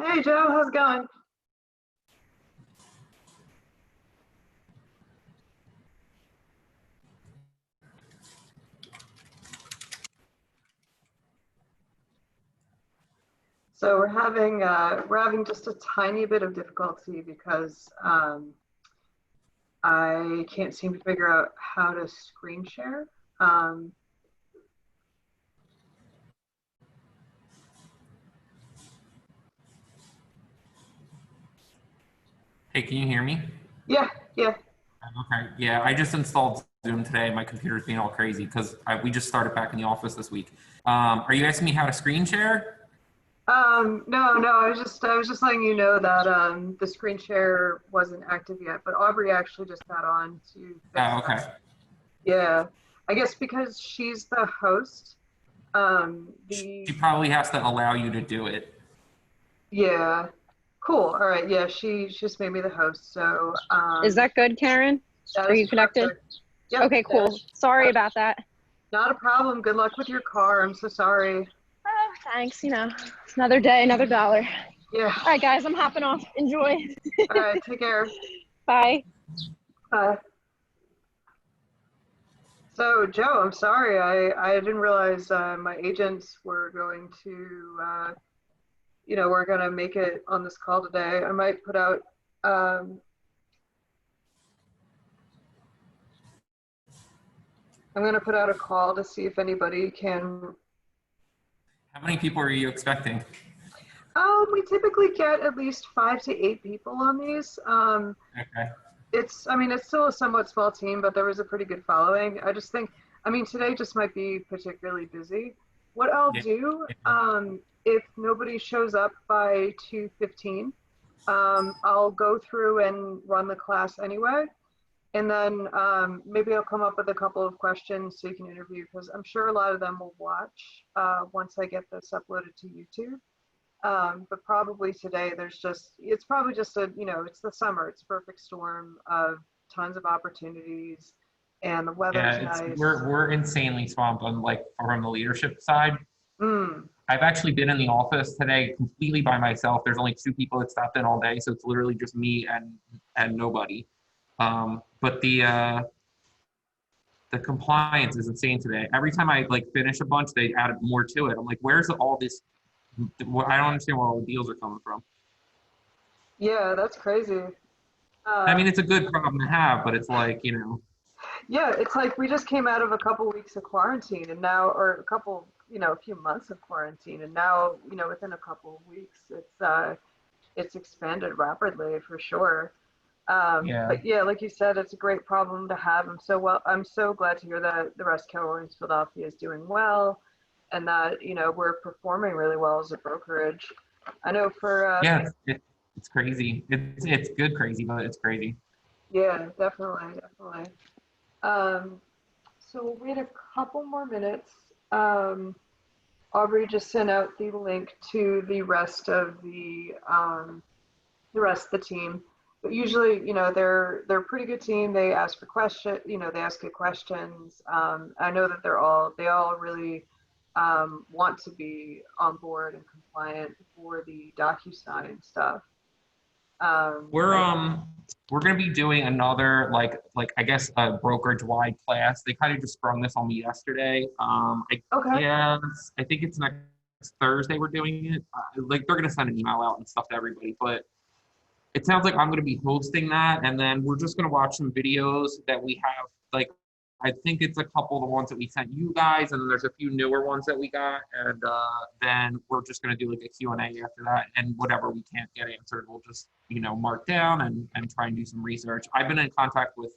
Hey Joe, how's it going? So we're having just a tiny bit of difficulty because I can't seem to figure out how to screen share. Um, Hey, can you hear me? yeah, yeah. Okay. Yeah, I just installed Zoom today. My computer's being all crazy because we just started back in the office this week. Are you asking me how to screen share? No, I was just letting you know that the screen share wasn't active yet, but Aubrey actually just got on to fix Oh, that. okay. Yeah, I guess because she's the host. She The probably has to allow you to do it. Yeah, cool. All right, yeah, she just made me the host, so Is that good, Caryn? that Are is you connected? perfect. Yep, Okay, that cool. is Sorry that's about that. not a problem. Good luck with your car. I'm so sorry. Oh, thanks. It's another day, another dollar. Yeah. All right, guys, I'm hopping off. Enjoy. All right, take care. Bye. Bye. So, Joe, I'm sorry. I didn't realize my agents were going to, we're going to make it on this call today. I might put out, um, I'm going to put out a call to see if anybody can. How many people are you expecting? We typically get at least 5 to 8 people on these. Okay. It's still a somewhat small team, but there was a pretty good following. I just think, today just might be particularly busy. What I'll Yeah. do, if nobody shows up by 2:15, I'll go through and run the class anyway. And then maybe I'll come up with a couple of questions so you can interview, because I'm sure a lot of them will watch once I get this uploaded to YouTube. But probably today it's probably just it's the summer. It's a perfect storm of tons of opportunities and the weather's Yeah, nice. we're insanely swamped on like from the leadership side. Mm, I've actually been in the office today completely by myself. There's only two people that stopped in all day, so it's literally just me and nobody. But the compliance is insane today. Every time I like finish a bunch, they add more to it. I'm like, where's all this? I don't understand where all the deals are coming from. yeah, that's crazy. I Uh, mean, it's a good problem to have, but it's like, yeah, it's like we just came out of a couple weeks of quarantine and now, or a few months of quarantine, and now, within a couple of weeks, it's expanded rapidly for sure. yeah, But yeah, like you said, it's a great problem to have. I'm so glad to hear that the rest Keller Williams Philadelphia is doing well, and that we're performing really well as a brokerage. I know yeah, it's crazy. It's good crazy, but it's crazy. yeah, definitely, definitely. Um, so we'll wait a couple more minutes. Um, Aubrey just sent out the link to the rest of the team. But usually, they're a pretty good team. They ask for question, they ask good questions. I know that they all really want to be on board and compliant for the DocuSign stuff. We're I, um we're gonna be doing another like I guess a brokerage wide class. They kind of just sprung this on me yesterday. okay. I think it's next Thursday we're doing it. Like they're gonna send an email out and stuff to everybody, but it sounds like I'm going to be hosting that, and then we're just going to watch some videos that we have. Like, I think it's a couple of the ones that we sent you guys, and then there's a few newer ones that we got, and then we're just going to do like a Q&A after that, and whatever we can't get answered, we'll just mark down and try and do some research. I've been in contact with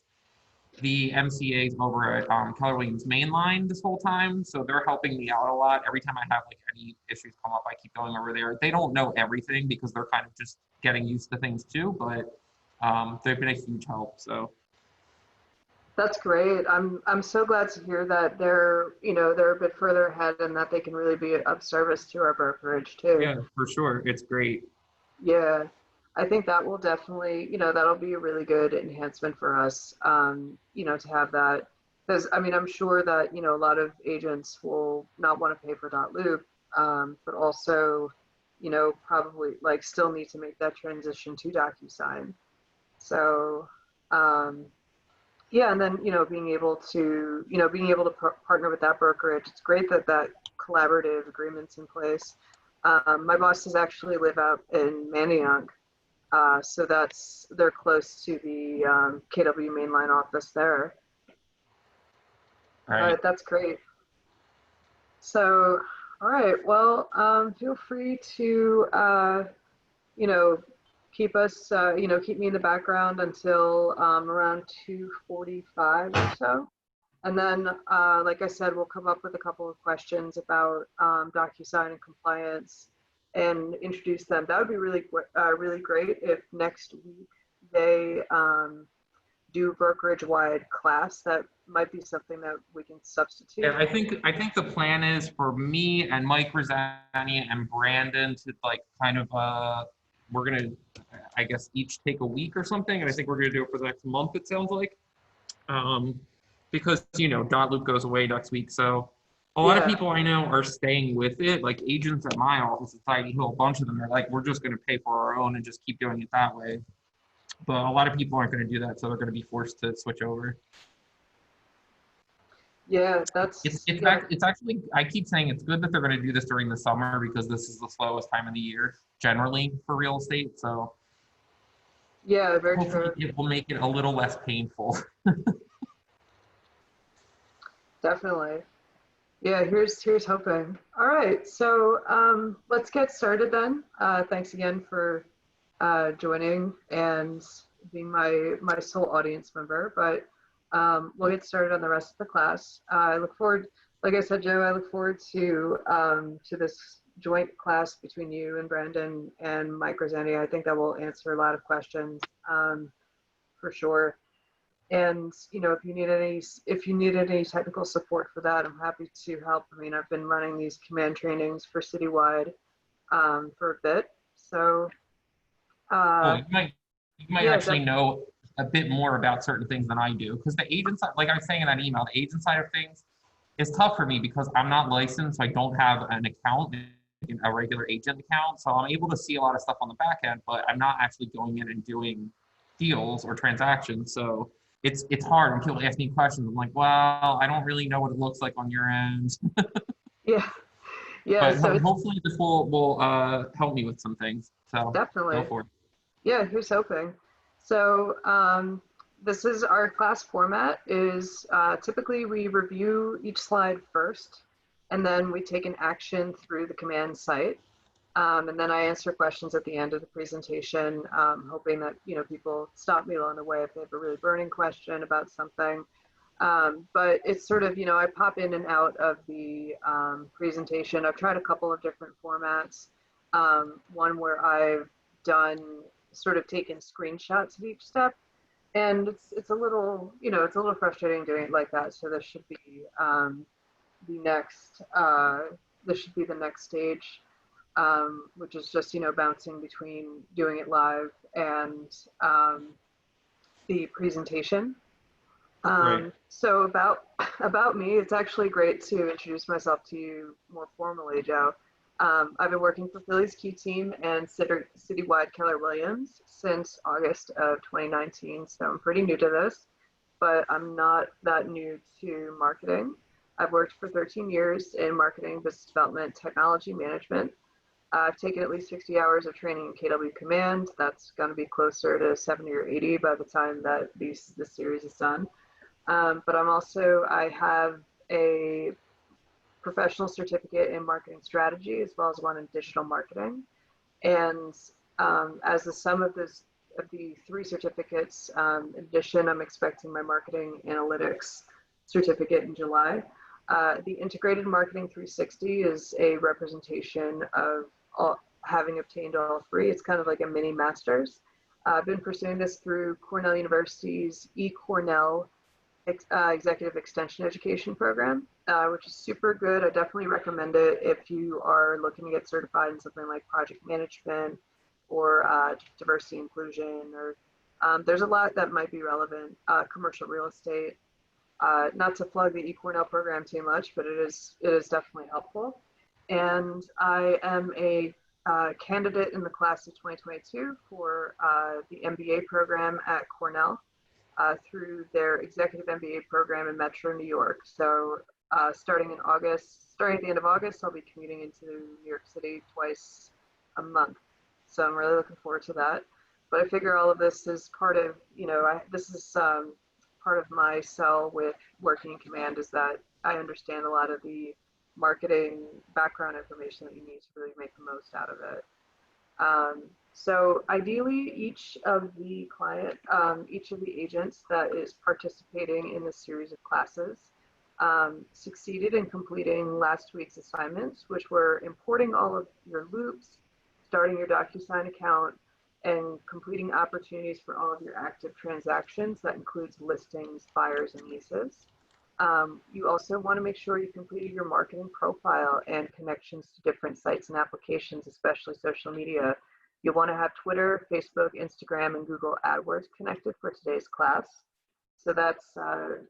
the MCAs over at Keller Williams Mainline this whole time, so they're helping me out a lot. Every time I have like any issues come up, I keep going over there. They don't know everything because they're kind of just getting used to things too, but they've been a huge help. So That's great. I'm so glad to hear that they're a bit further ahead and that they can really be of service to our brokerage too. yeah, for sure, it's great. Yeah, I think that will definitely, that'll be a really good enhancement for us, to have that. Because, I'm sure that, a lot of agents will not want to pay for .loop, but also, probably like still need to make that transition to DocuSign. So, yeah, and then, being able to, partner with that brokerage. It's great that collaborative agreement's in place. My bosses actually live out in Manayunk, so they're close to the KW mainline office there. Right. But that's great. So, all right, well, feel free to, keep us, keep me in the background until around 2:45 or so. And then, like I said, we'll come up with a couple of questions about DocuSign and compliance and introduce them. That would be really, really great if next week they do brokerage-wide class. That might be something that we can substitute. Yeah, I think the plan is for me and Mike Rosani and Brandon to like kind of we're gonna, I guess, each take a week or something, and I think we're gonna do it for the next month. It sounds like, because Dot Loop goes away next week, so a lot of people I know are staying with it. Like agents at my office at Society Hill, a bunch of them are like, we're just gonna pay for our own and just keep doing it that way. But a lot of people aren't gonna do that, so they're gonna be forced to switch over. Yeah, it's actually, I keep saying it's good that they're going to do this during the summer because this is the slowest time of the year generally for real estate. So yeah, very hopefully true. it will make it a little less painful. Definitely. Yeah, here's hoping. All right, so let's get started then. Thanks again for joining and being my sole audience member, but we'll get started on the rest of the class. I look forward, like I said, Joe, I look forward to this joint class between you and Brandon and Mike Rosani. I think that will answer a lot of questions for sure. And if you need any technical support for that, I'm happy to help. I mean, I've been running these command trainings for Citywide for a bit, so you might actually know a bit more about certain things than I do, because the agent side, like I was saying in that email, the agent side of things is tough for me because I'm not licensed, so I don't have an account, a regular agent account, so I'm able to see a lot of stuff on the back end, but I'm not actually going in and doing deals or transactions. So it's hard when people ask me questions. I'm like, well, I don't really know what it looks like on your end. yeah. But So hopefully this will help me with some things. So definitely. Go for it. Yeah, here's hoping. So this is our class format is typically we review each slide first, and then we take an action through the command site. And then I answer questions at the end of the presentation, hoping that people stop me along the way if they have a really burning question about something. But it's sort of, I pop in and out of the presentation. I've tried a couple of different formats. One where I've done sort of taken screenshots of each step, and it's a little frustrating doing it like that. So this should be the next stage, which is just bouncing between doing it live and the presentation. Right. So about me, it's actually great to introduce myself to you more formally, Joe. I've been working for Philly's Q Team and City Wide Keller Williams since August of 2019, so I'm pretty new to this, but I'm not that new to marketing. I've worked for 13 years in marketing, business development, technology management. I've taken at least 60 hours of training in KW Command. That's going to be closer to 70 or 80 by the time that this series is done. But I have a professional certificate in marketing strategy, as well as one in digital marketing. And as the sum of the three certificates, in addition, I'm expecting my marketing analytics certificate in July. The Integrated Marketing 360 is a representation of having obtained all three. It's kind of like a mini master's. I've been pursuing this through Cornell University's eCornell Executive Extension Education Program, which is super good. I definitely recommend it if you are looking to get certified in something like project management or diversity inclusion, or there's a lot that might be relevant. Commercial real estate. Not to plug the eCornell program too much, but it is definitely helpful. And I am a candidate in the class of 2022 for the MBA program at Cornell through their executive MBA program in Metro New York. So starting at the end of August, I'll be commuting into New York City twice a month. So I'm really looking forward to that. But I figure all of this is part of, this is part of my sell with working in command, is that I understand a lot of the marketing background information that you need to really make the most out of it. So ideally, each of the agents that is participating in this series of classes succeeded in completing last week's assignments, which were importing all of your loops, starting your DocuSign account, and completing opportunities for all of your active transactions. That includes listings, buyers, and leases. You also want to make sure you completed your marketing profile and connections to different sites and applications, especially social media. You'll want to have Twitter, Facebook, Instagram, and Google AdWords connected for today's class. So that's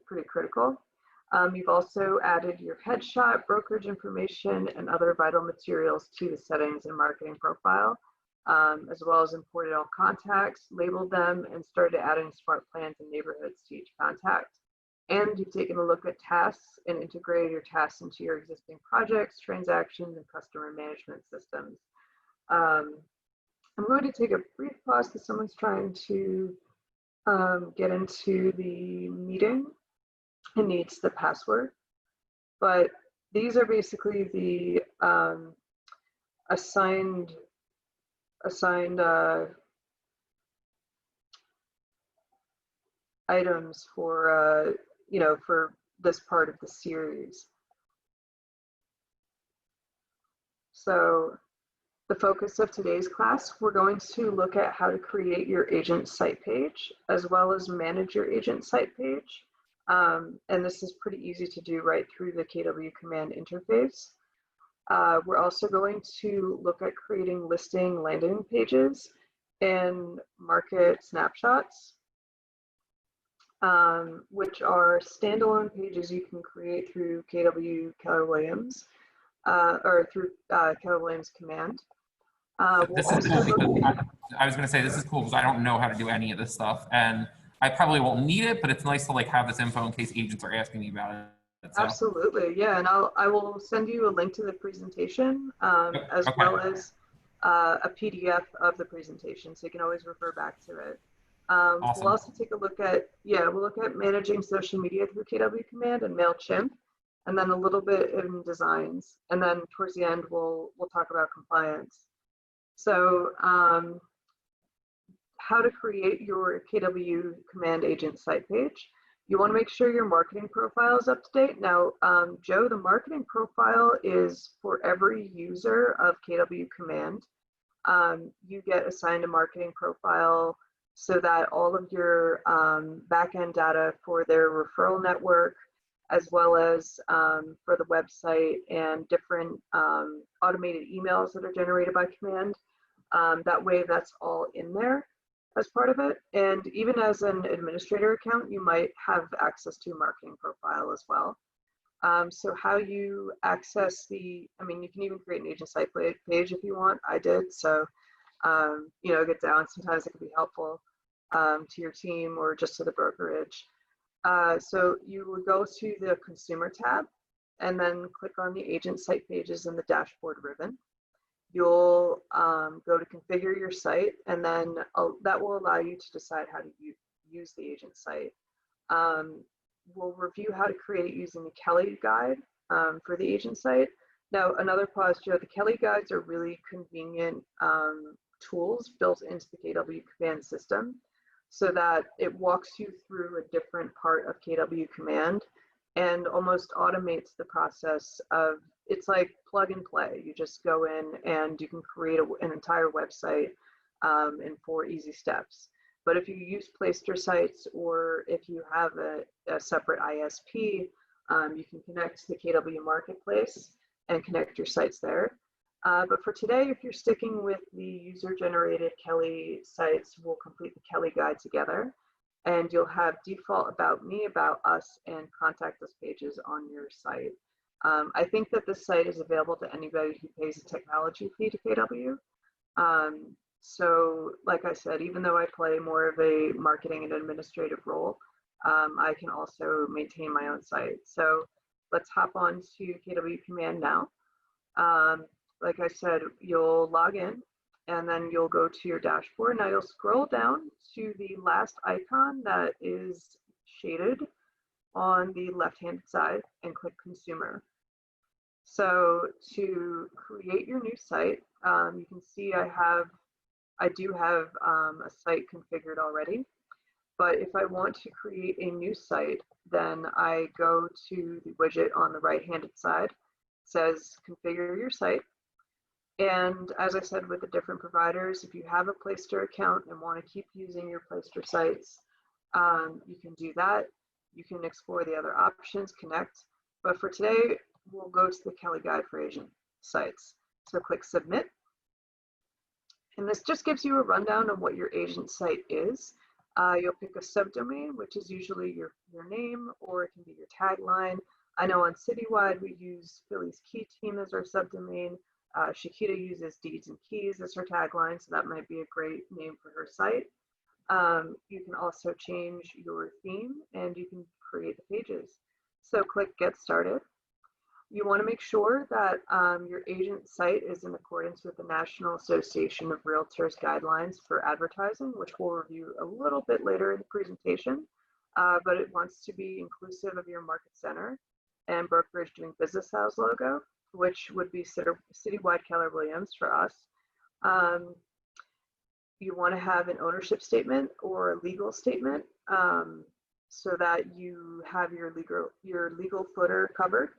pretty critical. You've also added your headshot, brokerage information, and other vital materials to the settings and marketing profile, as well as imported all contacts, labeled them, and started adding smart plans and neighborhoods to each contact. And you've taken a look at tasks and integrated your tasks into your existing projects, transactions, and customer management systems. I'm going to take a brief pause because someone's trying to get into the meeting and needs the password. But these are basically the assigned items for for this part of the series. So the focus of today's class, we're going to look at how to create your agent site page, as well as manage your agent site page. And this is pretty easy to do right through the KW command interface. We're also going to look at creating listing landing pages and market snapshots, which are standalone pages you can create through KW Keller Williams or through Keller Williams command. This is cool because I was going to say this is cool because I don't know how to do any of this stuff, and I probably won't need it, but it's nice to like have this info in case agents are asking me about it. So. Absolutely, yeah, and I will send you a link to the presentation as well as a PDF of the presentation, so you can always refer back to it. Awesome. We'll also take a look at we'll look at managing social media through KW command and MailChimp, and then a little bit in designs, and then towards the end we'll talk about compliance. So how to create your KW command agent site page. You want to make sure your marketing profile is up to date. Now, Joe, the marketing profile is for every user of KW command. You get assigned a marketing profile so that all of your backend data for their referral network, as well as for the website and different automated emails that are generated by command. That way, that's all in there as part of it. And even as an administrator account, you might have access to a marketing profile as well. So how you access you can even create an agent site page if you want. I did. So, get down. Sometimes it can be helpful to your team or just to the brokerage. So you will go to the consumer tab and then click on the agent site pages in the dashboard ribbon. You'll go to configure your site, and then that will allow you to decide how to use the agent site. We'll review how to create it using the Kelly guide for the agent site. Now, another pause, Joe, the Kelly guides are really convenient tools built into the KW command system so that it walks you through a different part of KW command and almost automates the process of, it's like plug and play. You just go in and you can create an entire website in 4 easy steps. But if you use Playster sites, or if you have a separate ISP, you can connect to the KW marketplace and connect your sites there. But for today, if you're sticking with the user-generated Kelly sites, we'll complete the Kelly guide together. And you'll have default about me, about us, and contact us pages on your site. I think that this site is available to anybody who pays a technology fee to KW. So like I said, even though I play more of a marketing and administrative role, I can also maintain my own site. So let's hop on to KW Command now. Like I said, you'll log in and then you'll go to your dashboard. Now you'll scroll down to the last icon that is shaded on the left-hand side and click Consumer. So to create your new site, you can see I do have a site configured already. But if I want to create a new site, then I go to the widget on the right-handed side. It says configure your site. And as I said, with the different providers, if you have a Playster account and want to keep using your Playster sites, you can do that. You can explore the other options, connect. But for today, we'll go to the Kelly Guide for Asian sites. So click Submit. And this just gives you a rundown of what your agent site is. You'll pick a subdomain, which is usually your name, or it can be your tagline. I know on Citywide, we use Philly's Key Team as our subdomain. Shakita uses Deeds and Keys as her tagline, so that might be a great name for her site. You can also change your theme and you can create the pages. So click Get Started. You want to make sure that your agent site is in accordance with the National Association of Realtors guidelines for advertising, which we'll review a little bit later in the presentation, but it wants to be inclusive of your market center and brokerage doing business as logo, which would be City Wide Keller Williams for us. You want to have an ownership statement or a legal statement so that you have your legal footer covered.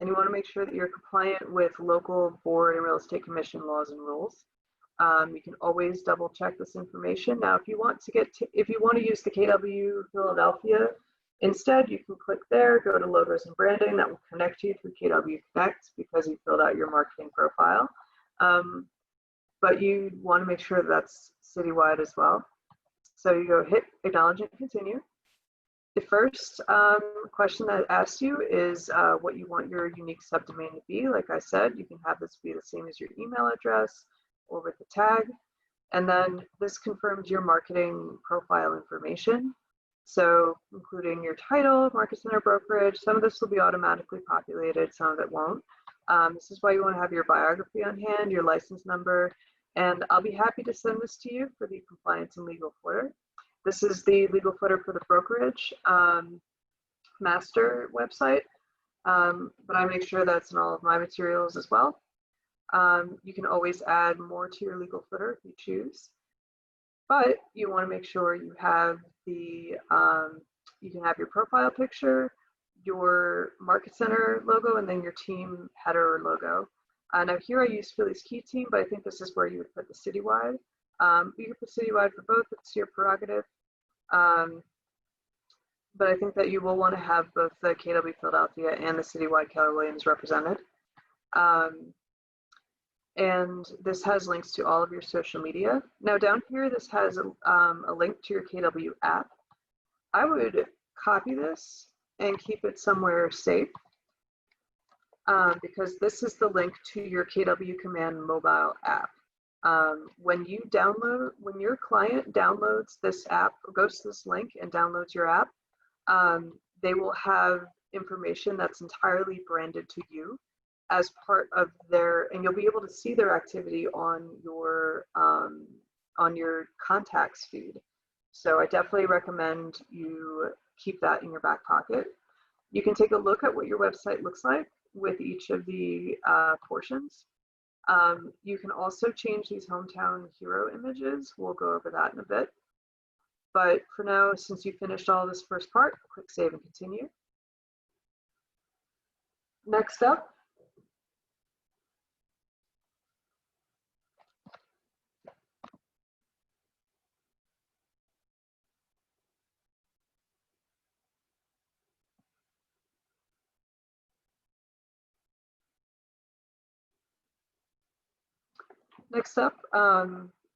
And you want to make sure that you're compliant with local board and real estate commission laws and rules. You can always double check this information. Now, if you want to use the KW Philadelphia instead, you can click there, go to logos and branding. That will connect you through KW Connect because you filled out your marketing profile. But you want to make sure that's citywide as well. So you go hit acknowledge and continue. The first question that asks you is what you want your unique subdomain to be. Like I said, you can have this be the same as your email address or with the tag. And then this confirms your marketing profile information. So including your title, market center brokerage, some of this will be automatically populated, some of it won't. This is why you want to have your biography on hand, your license number, and I'll be happy to send this to you for the compliance and legal footer. This is the legal footer for the brokerage master website, but I make sure that's in all of my materials as well. You can always add more to your legal footer if you choose, but you want to make sure you have you can have your profile picture, your market center logo, and then your team header or logo. Now here I use Philly's Key Team, but I think this is where you would put the citywide. You can put citywide for both, it's your prerogative. But I think that you will want to have both the KW Philadelphia and the Citywide Keller Williams represented. And this has links to all of your social media. Now down here, this has a link to your KW app. I would copy this and keep it somewhere safe because this is the link to your KW Command mobile app. When your client downloads this app or goes to this link and downloads your app, they will have information that's entirely branded to you as part of and you'll be able to see their activity on your contacts feed. So I definitely recommend you keep that in your back pocket. You can take a look at what your website looks like with each of the portions. You can also change these hometown hero images. We'll go over that in a bit. But for now, since you finished all this first part, click Save and Continue. Next up,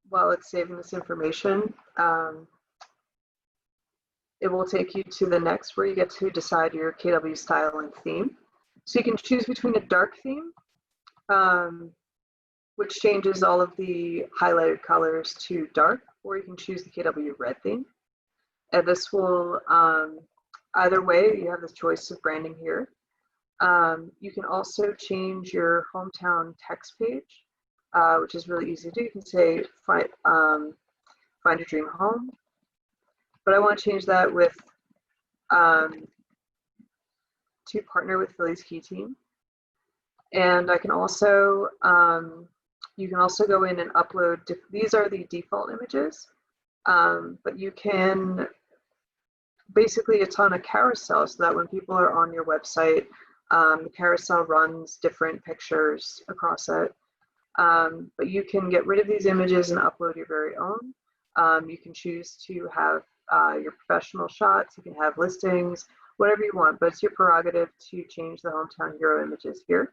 while it's saving this information, it will take you to the next where you get to decide your KW style and theme. So you can choose between a dark theme, which changes all of the highlighted colors to dark, or you can choose the KW red theme. And this will, either way, you have the choice of branding here. You can also change your hometown text page, which is really easy to do. You can say, find your dream home. But I want to change that with, to partner with Philly's Key Team. And I can also, you can also go in and upload, these are the default images, but you can, basically it's on a carousel so that when people are on your website, the carousel runs different pictures across it. But you can get rid of these images and upload your very own. You can choose to have your professional shots, you can have listings, whatever you want, but it's your prerogative to change the hometown hero images here.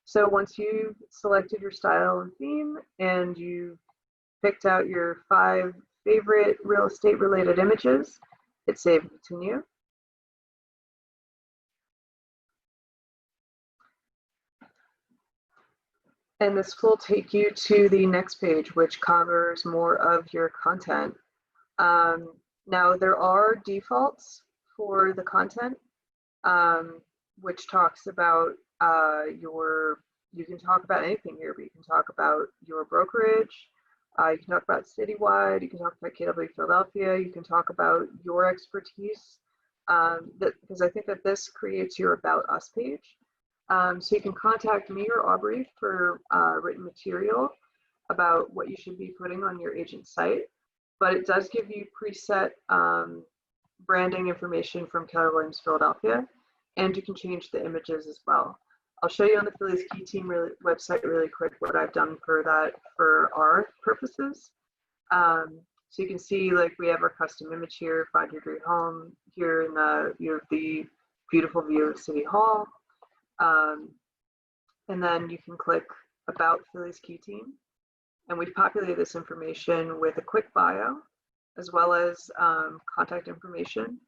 So once you've selected your style and theme and you've picked out your 5 favorite real estate related images, hit save and continue. And this will take you to the next page, which covers more of your content. Now there are defaults for the content, which talks about you can talk about anything here, but you can talk about your brokerage, you can talk about citywide, you can talk about KW Philadelphia, you can talk about your expertise, because I think that this creates your About Us page. So you can contact me or Aubrey for written material about what you should be putting on your agent site, but it does give you preset branding information from Keller Williams Philadelphia, and you can change the images as well. I'll show you on the Philly's Key Team website really quick what I've done for that for our purposes. So you can see, like, we have our custom image here, Find Your Dream Home. Here in you have the beautiful view of City Hall. And then you can click About Philly's Key Team. And we've populated this information with a quick bio, as well as contact information.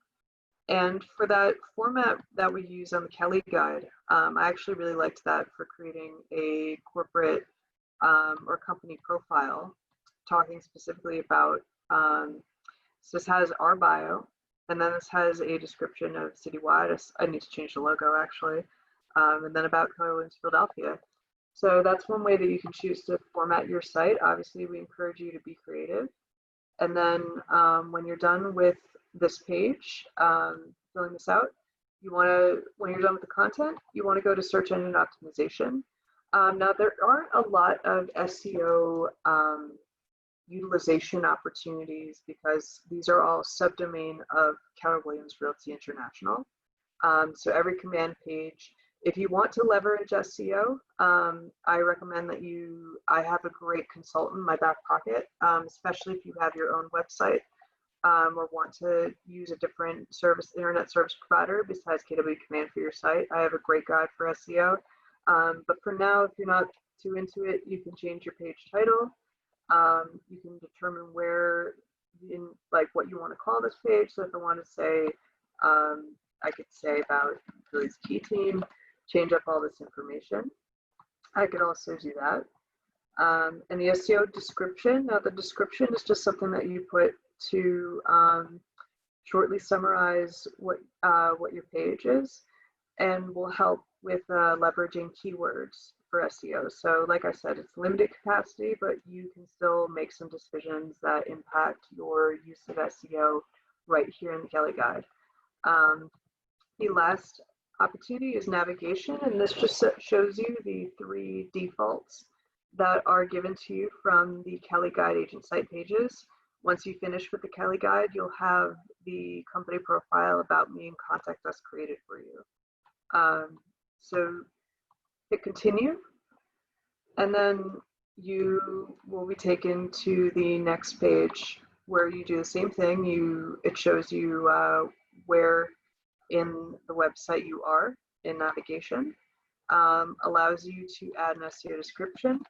And for that format that we use on the Kelly Guide, I actually really liked that for creating a corporate or company profile, talking specifically about, so this has our bio, and then this has a description of Citywide. I need to change the logo actually, and then about Keller Williams Philadelphia. So that's one way that you can choose to format your site. Obviously, we encourage you to be creative. And then when you're done with this page, filling this out, when you're done with the content, you want to go to search engine optimization. Now, there aren't a lot of SEO utilization opportunities because these are all subdomain of Keller Williams Realty International. So every command page, if you want to leverage SEO, I recommend that I have a great consultant in my back pocket, especially if you have your own website or want to use a different internet service provider besides KW Command for your site. I have a great guide for SEO. But for now, if you're not too into it, you can change your page title. You can determine where what you want to call this page. So if I want to say, I could say about Philly's Key Team, change up all this information. I could also do that. And the SEO description, now the description is just something that you put to shortly summarize what your page is, and will help with leveraging keywords for SEO. So like I said, it's limited capacity, but you can still make some decisions that impact your use of SEO right here in the Kelly Guide. The last opportunity is navigation, and this just shows you the 3 defaults that are given to you from the Kelly Guide agent site pages. Once you finish with the Kelly Guide, you'll have the company profile, About Me, and Contact Us created for you. So hit continue, and then you will be taken to the next page where you do the same thing. It shows you where in the website you are in navigation, allows you to add an SEO description.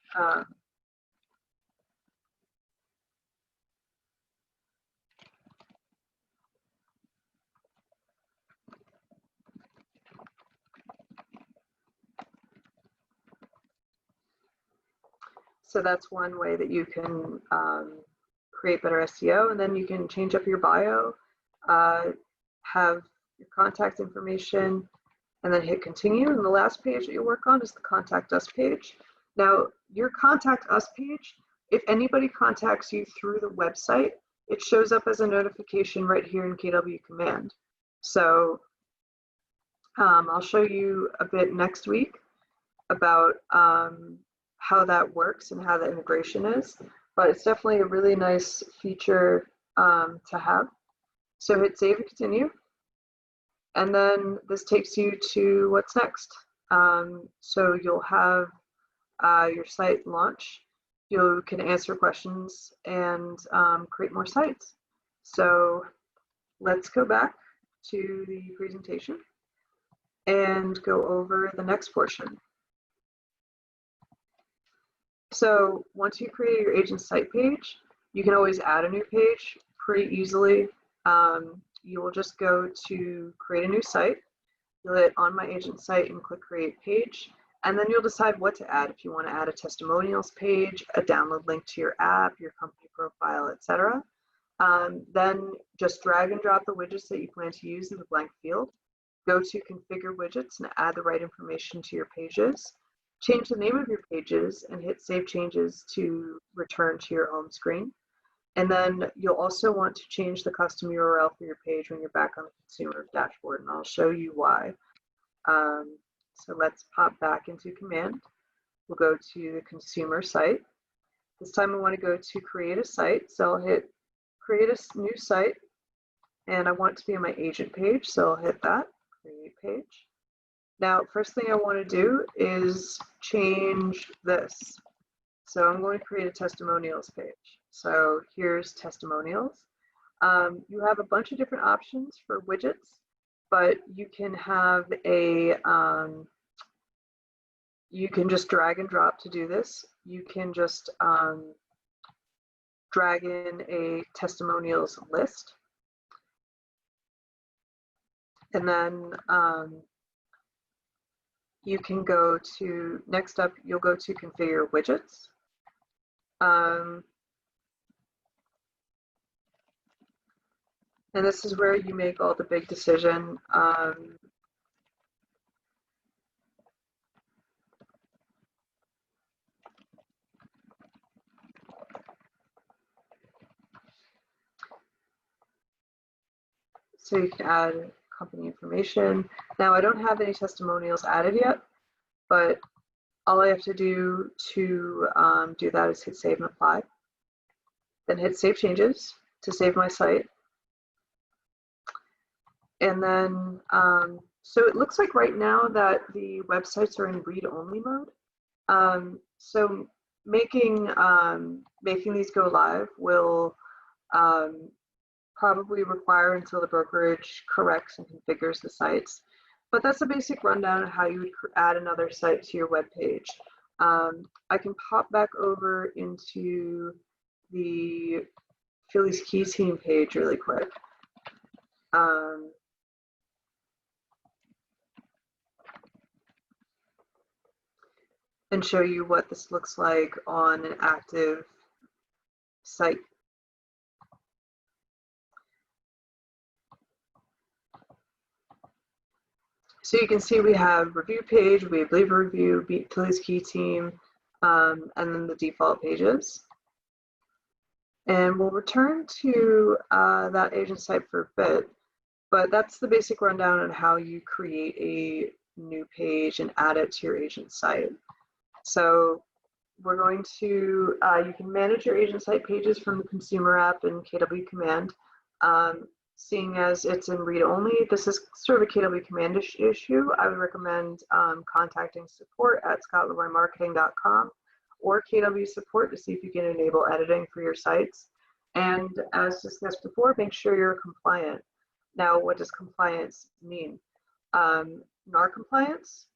So that's one way that you can create better SEO, and then you can change up your bio, have your contact information, and then hit continue. And the last page that you work on is the contact us page. Now, your contact us page, if anybody contacts you through the website, it shows up as a notification right here in KW Command. So I'll show you a bit next week about how that works and how the integration is, but it's definitely a really nice feature to have. So hit save and continue. And then this takes you to what's next. So you'll have your site launch. You can answer questions and create more sites. So let's go back to the presentation and go over the next portion. So once you create your agent site page, you can always add a new page pretty easily. You will just go to create a new site. You'll hit on my agent site and click create page. And then you'll decide what to add. If you want to add a testimonials page, a download link to your app, your company profile, etc. Then just drag and drop the widgets that you plan to use in the blank field. Go to configure widgets and add the right information to your pages. Change the name of your pages and hit save changes to return to your home screen. And then you'll also want to change the custom URL for your page when you're back on the consumer dashboard, and I'll show you why. So let's pop back into command. We'll go to the consumer site. This time I want to go to create a site. So I'll hit create a new site, and I want it to be on my agent page. So I'll hit that, create page. Now, first thing I want to do is change this. So I'm going to create a testimonials page. So here's testimonials. You have a bunch of different options for widgets, but you can have a, you can just drag and drop to do this. You can just drag in a testimonials list. And then you can go to, next up, you'll go to configure widgets. And this is where you make all the big decision. So you can add company information. Now I don't have any testimonials added yet, but all I have to do to do that is hit save and apply. Then hit save changes to save my site. And then, so it looks like right now that the websites are in read-only mode. So making these go live will probably require until the brokerage corrects and configures the sites. But that's a basic rundown of how you would add another site to your web page. I can pop back over into the Phillies Key Team page really quick. And show you what this looks like on an active site. So you can see we have review page, we have leave a review, Phillies Key Team, and then the default pages. And we'll return to that agent site for a bit, but that's the basic rundown on how you create a new page and add it to your agent site. So we're going to, you can manage your agent site pages from the consumer app in KW Command. Seeing as it's in read-only, this is sort of a KW Command issue. I would recommend contacting support at scottleroymarketing.com or KW support to see if you can enable editing for your sites. And as discussed before, make sure you're compliant. Now, what does compliance mean? NAR compliance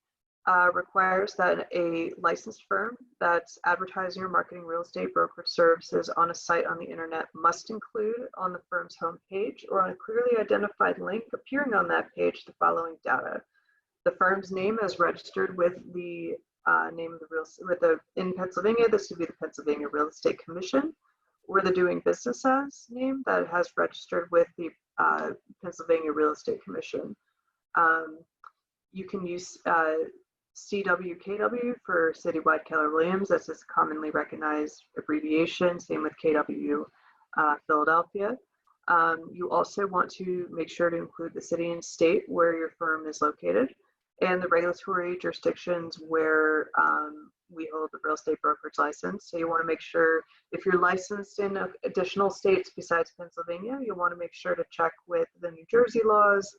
requires that a licensed firm that's advertising or marketing real estate brokerage services on a site on the internet must include on the firm's homepage or on a clearly identified link appearing on that page the following data: the firm's name as registered with the name of the in Pennsylvania, this would be the Pennsylvania Real Estate Commission, or the doing business as name that has registered with the Pennsylvania Real Estate Commission. You can use CWKW for City Wide Keller Williams. That's a commonly recognized abbreviation. Same with KW Philadelphia. You also want to make sure to include the city and state where your firm is located, and the regulatory jurisdictions where we hold the real estate brokerage license. So you want to make sure if you're licensed in additional states besides Pennsylvania, you want to make sure to check with the New Jersey laws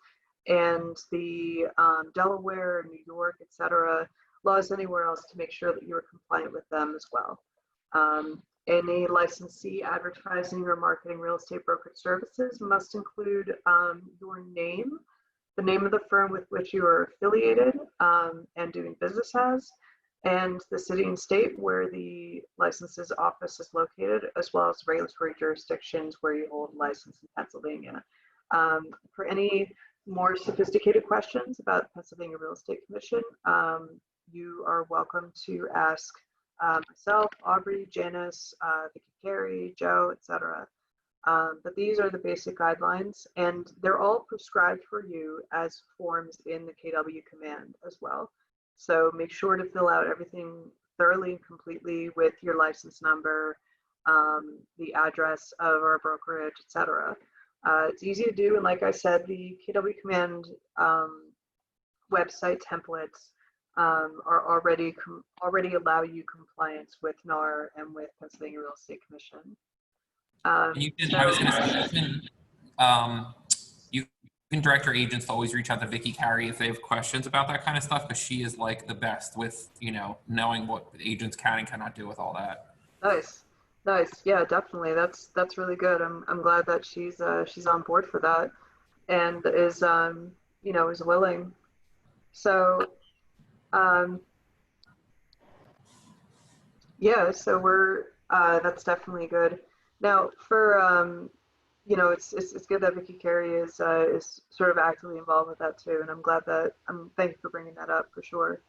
and the Delaware, New York, etc. laws anywhere else to make sure that you're compliant with them as well. Any licensee advertising or marketing real estate brokerage services must include your name, the name of the firm with which you are affiliated and doing business as, and the city and state where the licenses office is located, as well as regulatory jurisdictions where you hold a license in Pennsylvania. For any more sophisticated questions about the Pennsylvania Real Estate Commission, you are welcome to ask myself, Aubrey, Janice, Vicky, Carey, Joe, etc. But these are the basic guidelines, and they're all prescribed for you as forms in the KW command as well. So make sure to fill out everything thoroughly and completely with your license number, the address of our brokerage, etc. It's easy to do, and like I said, the KW command website templates are already allow you compliance with NAR and with Pennsylvania Real Estate Commission. You can, I was going to say, you can direct your agents to always reach out to Vicky, Carey if they have questions about that kind of stuff, because she is like the best with, you know, knowing what agents can and cannot do with all that. Nice, yeah, definitely. That's really good. I'm glad that she's on board for that and is you know, is willing. So yeah, so we're that's definitely good. Now for you know, it's good that Vicky Carey is sort of actively involved with that too, and I'm glad that thank you for bringing that up for sure.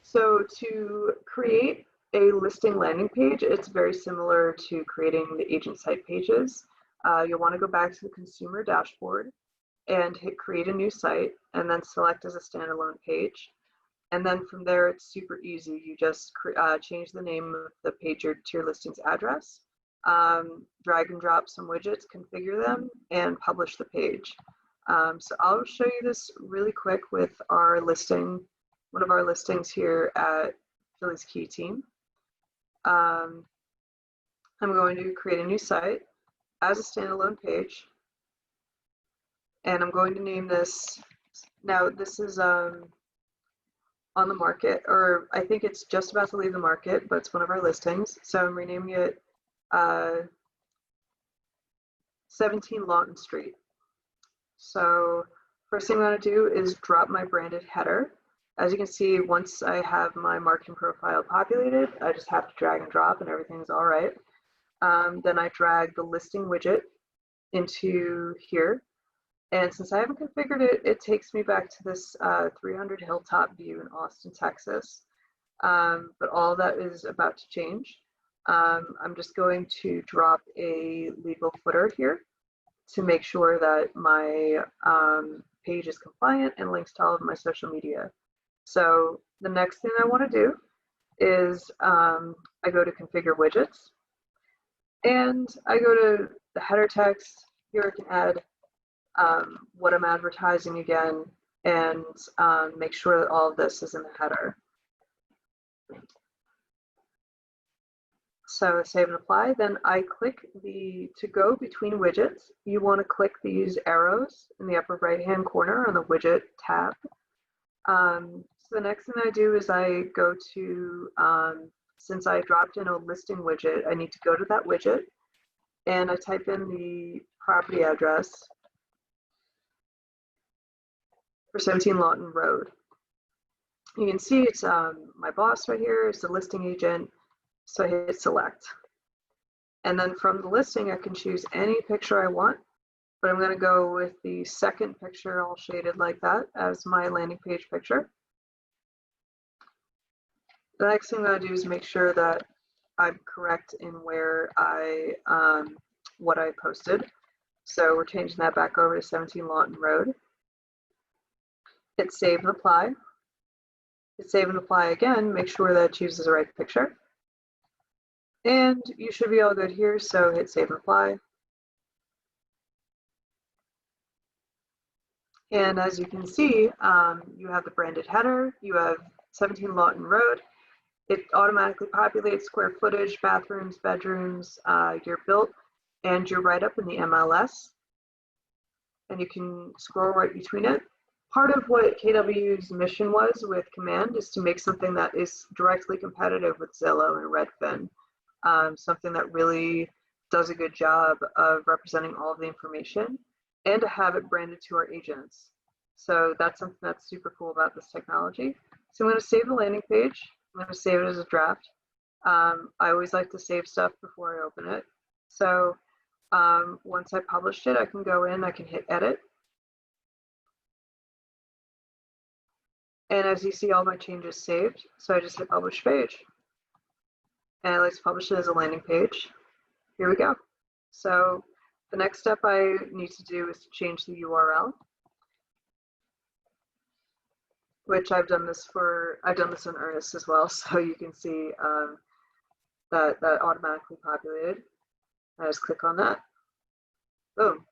So to create a listing landing page, it's very similar to creating the agent site pages. You'll want to go back to the consumer dashboard and hit create a new site, and then select as a standalone page. And then from there, it's super easy. You just change the name of the page to your listing's address, drag and drop some widgets, configure them, and publish the page. So I'll show you this really quick with our listing, one of our listings here at Philly's Key Team. I'm going to create a new site as a standalone page, and I'm going to name this, now this is on the market, or I think it's just about to leave the market, but it's one of our listings. So I'm renaming it 17 Lawton Street. So first thing I'm going to do is drop my branded header. As you can see, once I have my marketing profile populated, I just have to drag and drop and everything's all right. Then I drag the listing widget into here. And since I haven't configured it, it takes me back to this 300 Hilltop view in Austin, Texas. But all that is about to change. I'm just going to drop a legal footer here to make sure that my page is compliant and links to all of my social media. So the next thing I want to do is I go to configure widgets, and I go to the header text. Here I can add what I'm advertising again, and make sure that all of this is in the header. So save and apply. Then I click to go between widgets. You want to click these arrows in the upper right hand corner on the widget tab. So the next thing I do is I go to, since I dropped in a listing widget, I need to go to that widget, and I type in the property address for 17 Lawton Road. You can see it's my boss right here, it's the listing agent, so I hit select. And then from the listing, I can choose any picture I want, but I'm gonna go with the second picture all shaded like that as my landing page picture. The next thing I'm going to do is make sure that I'm correct in where what I posted. So we're changing that back over to 17 Lawton Road. Hit save and apply. Hit save and apply again, make sure that it chooses the right picture. And you should be all good here, so hit save and apply. And as you can see, you have the branded header, you have 17 Lawton Road. It automatically populates square footage, bathrooms, bedrooms, your built, and your write-up in the MLS. And you can scroll right between it. Part of what KW's mission was with Command is to make something that is directly competitive with Zillow and Redfin. Something that really does a good job of representing all of the information and to have it branded to our agents. So that's something that's super cool about this technology. So I'm going to save the landing page. I'm going to save it as a draft. I always like to save stuff before I open it. So once I published it, I can go in, I can hit edit. And as you see, all my changes saved. So I just hit publish page. And I like to publish it as a landing page. Here we go. So the next step I need to do is to change the URL, which I've done this in earnest as well. So you can see that automatically populated. I just click on that. Boom.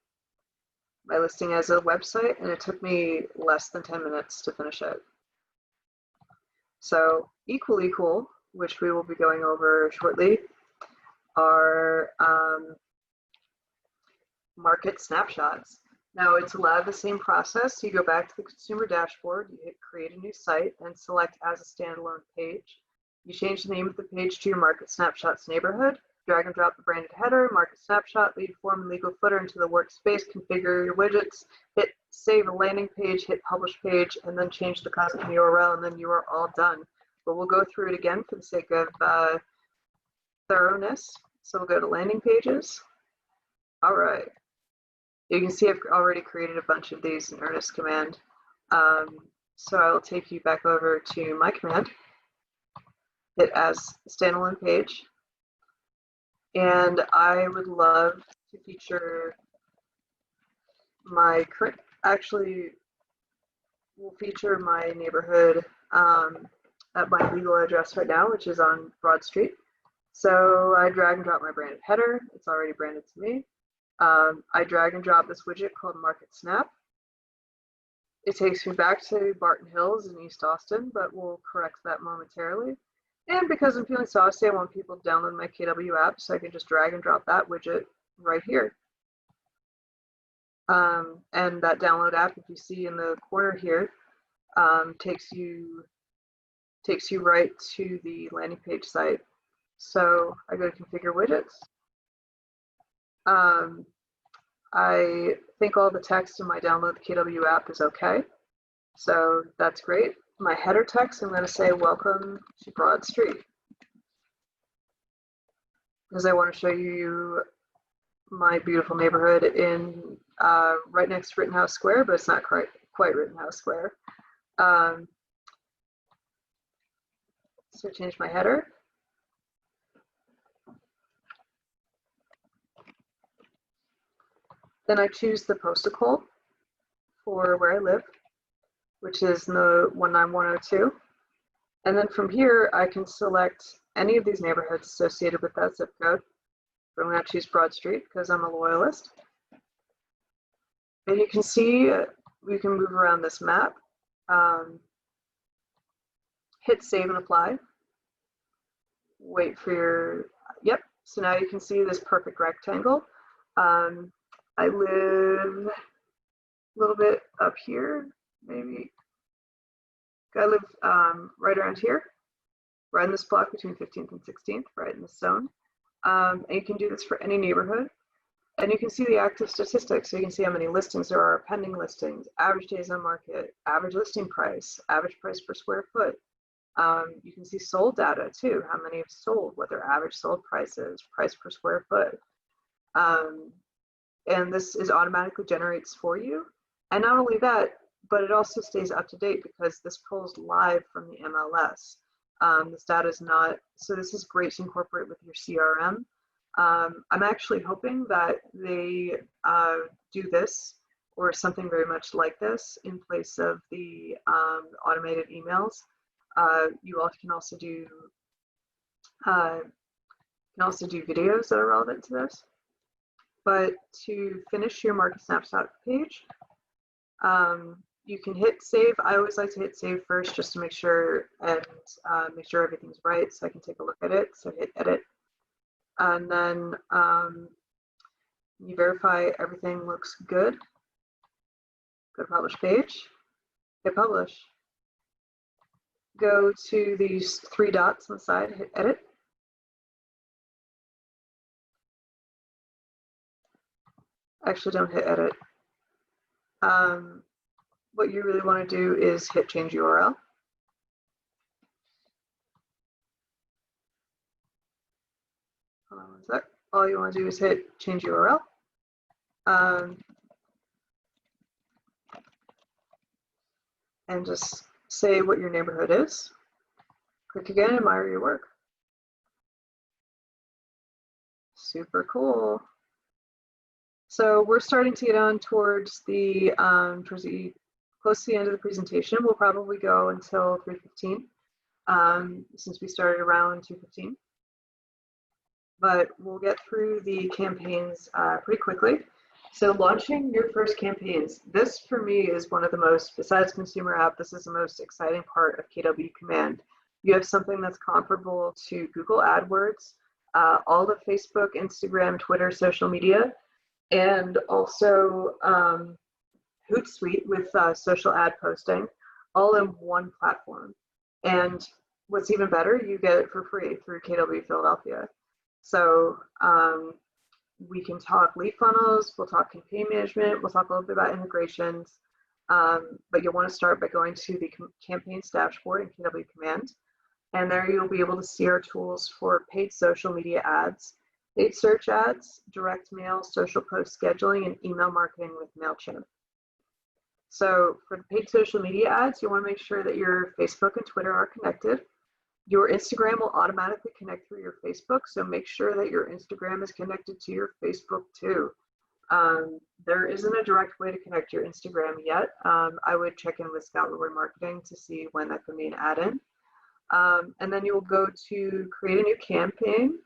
My listing has a website, and it took me less than 10 minutes to finish it. So equally cool, which we will be going over shortly, are market snapshots. Now it's a lot of the same process. You go back to the consumer dashboard, you hit create a new site and select as a standalone page. You change the name of the page to your market snapshots neighborhood, drag and drop the branded header, market snapshot, lead form, and legal footer into the workspace, configure your widgets, hit save a landing page, hit publish page, and then change the custom URL, and then you are all done. But we'll go through it again for the sake of thoroughness. So we'll go to landing pages. All right. You can see I've already created a bunch of these in earnest command. So I'll take you back over to my command, hit as standalone page. And I would love to feature my current, actually we'll feature my neighborhood at my legal address right now, which is on Broad Street. So I drag and drop my branded header. It's already branded to me. I drag and drop this widget called Market Snap. It takes me back to Barton Hills in East Austin, but we'll correct that momentarily. And because I'm feeling saucy, I want people to download my KW app, so I can just drag and drop that widget right here. And that download app, if you see in the corner here, takes you right to the landing page site. So I go to configure widgets. I think all the text in my download the KW app is okay. So that's great. My header text, I'm going to say welcome to Broad Street, because I want to show you my beautiful neighborhood in right next to Rittenhouse Square, but it's not quite Rittenhouse Square. So change my header. Then I choose the postal code for where I live, which is the 19102. And then from here, I can select any of these neighborhoods associated with that zip code. But I'm going to choose Broad Street because I'm a loyalist. And you can see we can move around this map. Hit save and apply. Wait for your, yep. So now you can see this perfect rectangle. I live a little bit up here, maybe. I live right around here, right in this block between 15th and 16th, right in this zone. And you can do this for any neighborhood. And you can see the active statistics. So you can see how many listings there are, pending listings, average days on market, average listing price, average price per square foot. You can see sold data too, how many have sold, what their average sold price is, price per square foot. And this is automatically generates for you. And not only that, but it also stays up to date because this pulls live from the MLS. This data is not, so this is great to incorporate with your CRM. I'm actually hoping that they do this or something very much like this in place of the automated emails. You all can also do videos that are relevant to this. But to finish your market snapshot page, you can hit save. I always like to hit save first just to make sure and make sure everything's right so I can take a look at it. So hit edit. And then you verify everything looks good. Go to publish page, hit publish. Go to these 3 dots on the side, hit edit. Actually, don't hit edit. What you really want to do is hit change URL. Hold on one sec. All you want to do is hit change URL. And just say what your neighborhood is. Click again, admire your work. Super cool. So we're starting to get on towards the close to the end of the presentation. We'll probably go until 3:15 since we started around 2:15. But we'll get through the campaigns pretty quickly. So launching your first campaigns. This for me is one of the most, besides consumer app, this is the most exciting part of KW Command. You have something that's comparable to Google AdWords, all the Facebook, Instagram, Twitter, social media, and also Hootsuite with social ad posting, all in one platform. And what's even better, you get it for free through KW Philadelphia. So we can talk lead funnels, we'll talk campaign management, we'll talk a little bit about integrations, but you'll want to start by going to the campaigns dashboard in KW Command. And there you'll be able to see our tools for paid social media ads, paid search ads, direct mail, social post scheduling, and email marketing with MailChimp. So for the paid social media ads, you want to make sure that your Facebook and Twitter are connected. Your Instagram will automatically connect through your Facebook, so make sure that your Instagram is connected to your Facebook too. There isn't a direct way to connect your Instagram yet. I would check in with Scout Reward Marketing to see when that can be an add-in. And then you will go to create a new campaign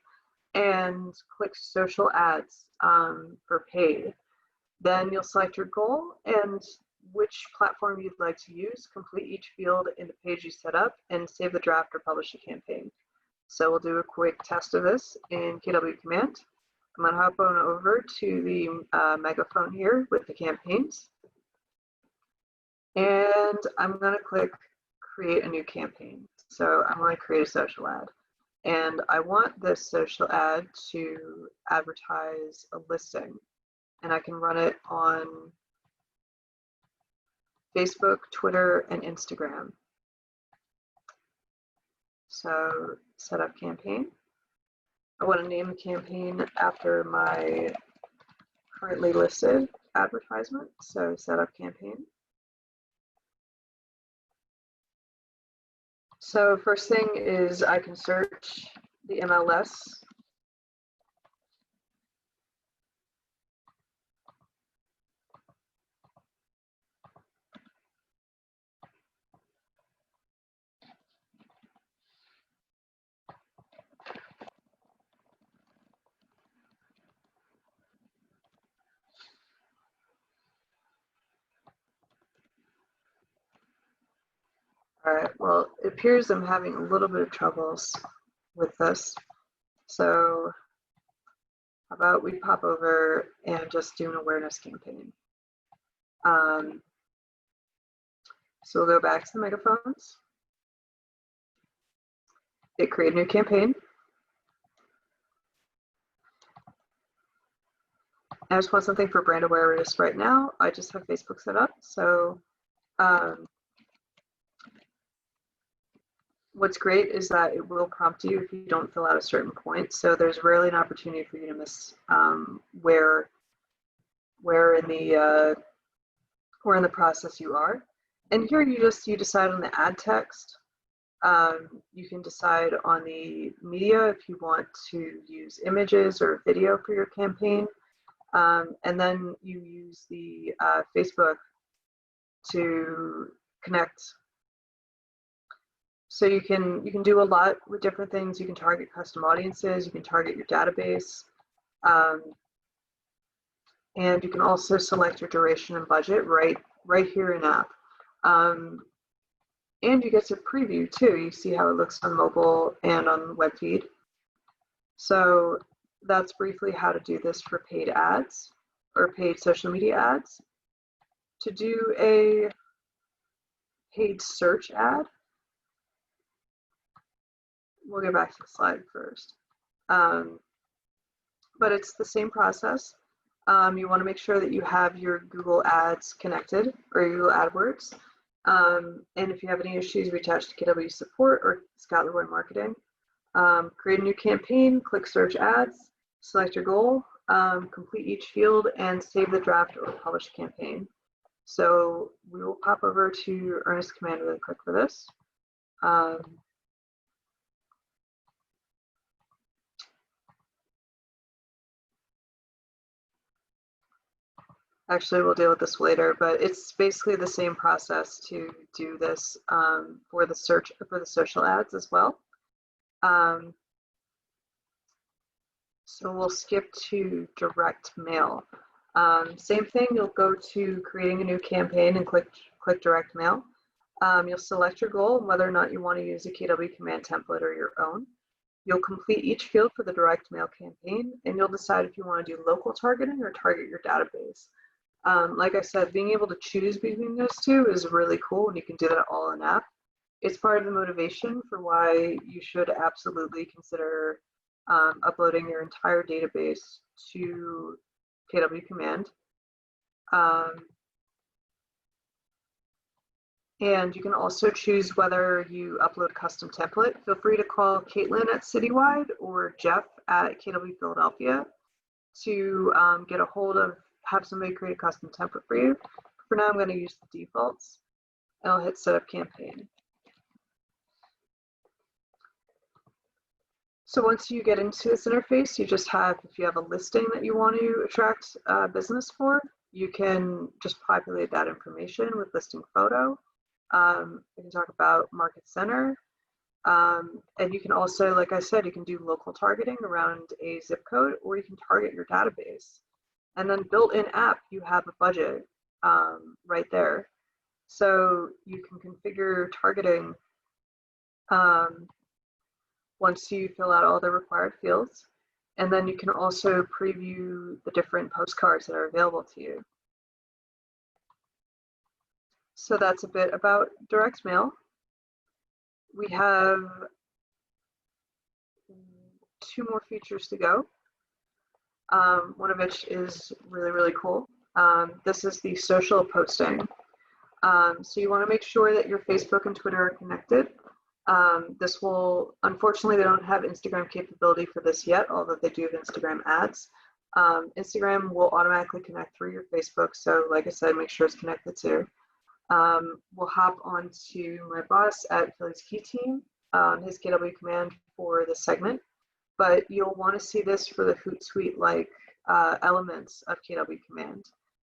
and click social ads for paid. Then you'll select your goal and which platform you'd like to use, complete each field in the page you set up, and save the draft or publish the campaign. So we'll do a quick test of this in KW Command. I'm going to hop on over to the megaphone here with the campaigns. And I'm going to click create a new campaign. So I'm going to create a social ad. And I want this social ad to advertise a listing. And I can run it on Facebook, Twitter, and Instagram. So set up campaign. I want to name the campaign after my currently listed advertisement. So set up campaign. So first thing is I can search the MLS. All right, well, it appears I'm having a little bit of troubles with this. So how about we pop over and just do an awareness campaign. So we'll go back to the megaphones. Hit create a new campaign. I just want something for brand awareness right now. I just have Facebook set up. So what's great is that it will prompt you if you don't fill out a certain point. So there's rarely an opportunity for you to miss where in the process you are. And here you decide on the ad text. You can decide on the media if you want to use images or video for your campaign. And then you use the Facebook to connect. So you can do a lot with different things. You can target custom audiences. You can target your database. And you can also select your duration and budget right here in app. And you get to preview too. You see how it looks on mobile and on the web feed. So that's briefly how to do this for paid ads or paid social media ads. To do a paid search ad, we'll get back to the slide first. But it's the same process. You want to make sure that you have your Google Ads connected or your Google AdWords. And if you have any issues, reach out to KW Support or Scott Leroy Marketing. Create a new campaign, click Search Ads, select your goal, complete each field, and save the draft or publish campaign. So we will pop over to Earnest Command really quick for this. Actually, we'll deal with this later, but it's basically the same process to do this for the social ads as well. So we'll skip to direct mail. Same thing, you'll go to creating a new campaign and click direct mail. You'll select your goal and whether or not you want to use a KW command template or your own. You'll complete each field for the direct mail campaign, and you'll decide if you want to do local targeting or target your database. Like I said, being able to choose between those two is really cool, and you can do that all in app. It's part of the motivation for why you should absolutely consider uploading your entire database to KW Command. And you can also choose whether you upload custom template. Feel free to call Caitlin at City Wide or Jeff at KW Philadelphia to get a hold of, have somebody create a custom template for you. For now, I'm going to use the defaults, and I'll hit Set Up Campaign. So once you get into this interface, you just have, if you have a listing that you want to attract business for, you can just populate that information with listing photo. You can talk about market center. And you can also, like I said, you can do local targeting around a zip code, or you can target your database. And then built-in app, you have a budget right there. So you can configure targeting once you fill out all the required fields. And then you can also preview the different postcards that are available to you. So that's a bit about direct mail. We have 2 more features to go. One of which is really, really cool. This is the social posting. So you want to make sure that your Facebook and Twitter are connected. This will, unfortunately, they don't have Instagram capability for this yet, although they do have Instagram ads. Instagram will automatically connect through your Facebook. So like I said, make sure it's connected to. We'll hop on to my boss at Philly's Key Team, his KW command for this segment. But you'll want to see this for the Hootsuite-like elements of KW command.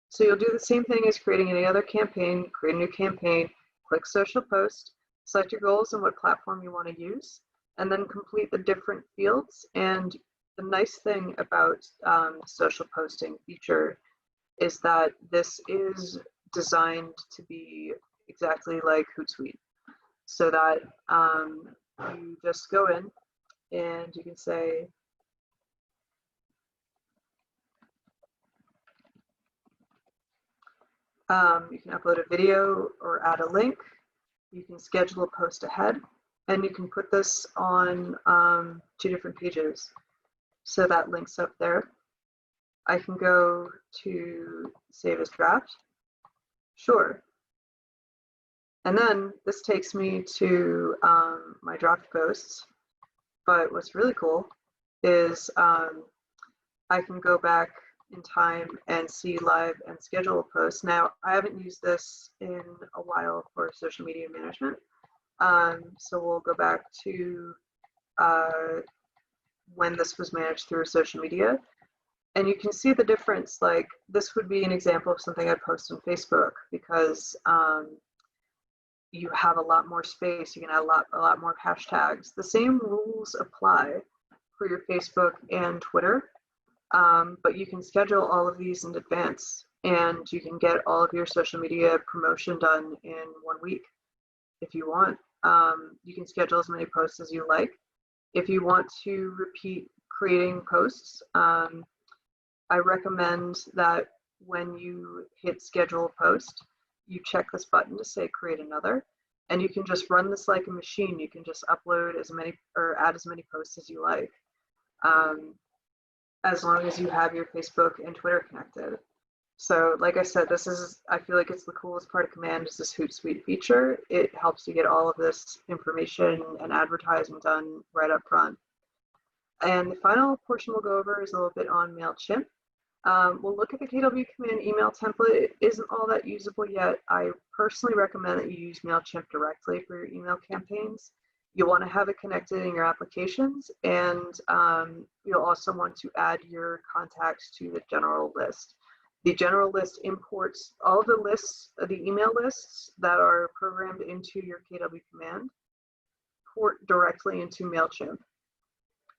So you'll do the same thing as creating any other campaign, create a new campaign, click social post, select your goals and what platform you want to use, and then complete the different fields. And the nice thing about social posting feature is that this is designed to be exactly like Hootsuite, so that you just go in and you can say, you can upload a video or add a link. You can schedule a post ahead, and you can put this on 2 different pages. So that link's up there. I can go to save as draft. Sure. And then this takes me to my draft posts. But what's really cool is I can go back in time and see live and schedule a post. Now, I haven't used this in a while for social media management, So we'll go back to when this was managed through social media. And you can see the difference. Like, this would be an example of something I'd post on Facebook, because you have a lot more space. You can add a lot more hashtags. The same rules apply for your Facebook and Twitter, but you can schedule all of these in advance, and you can get all of your social media promotion done in 1 week if you want. You can schedule as many posts as you like. If you want to repeat creating posts, I recommend that when you hit schedule a post, you check this button to say create another, and you can just run this like a machine. You can just upload as many or add as many posts as you like, as long as you have your Facebook and Twitter connected. So like I said, I feel like it's the coolest part of Command, is this Hootsuite feature. It helps you get all of this information and advertising done right up front. And the final portion we'll go over is a little bit on MailChimp. We'll look at the KW Command email template. It isn't all that usable yet. I personally recommend that you use MailChimp directly for your email campaigns. You'll want to have it connected in your applications, and you'll also want to add your contacts to the general list. The general list imports all the lists, the email lists that are programmed into your KW Command, port directly into MailChimp.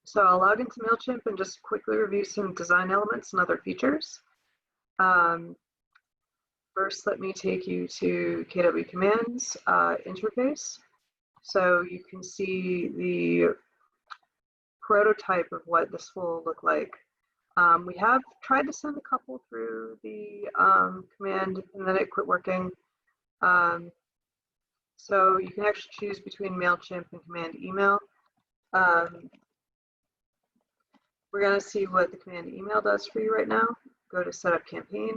So I'll log into MailChimp and just quickly review some design elements and other features. First, let me take you to KW Commands interface. So you can see the prototype of what this will look like. We have tried to send a couple through the command, and then it quit working. So you can actually choose between MailChimp and command email. We're going to see what the command email does for you right now. Go to setup campaign.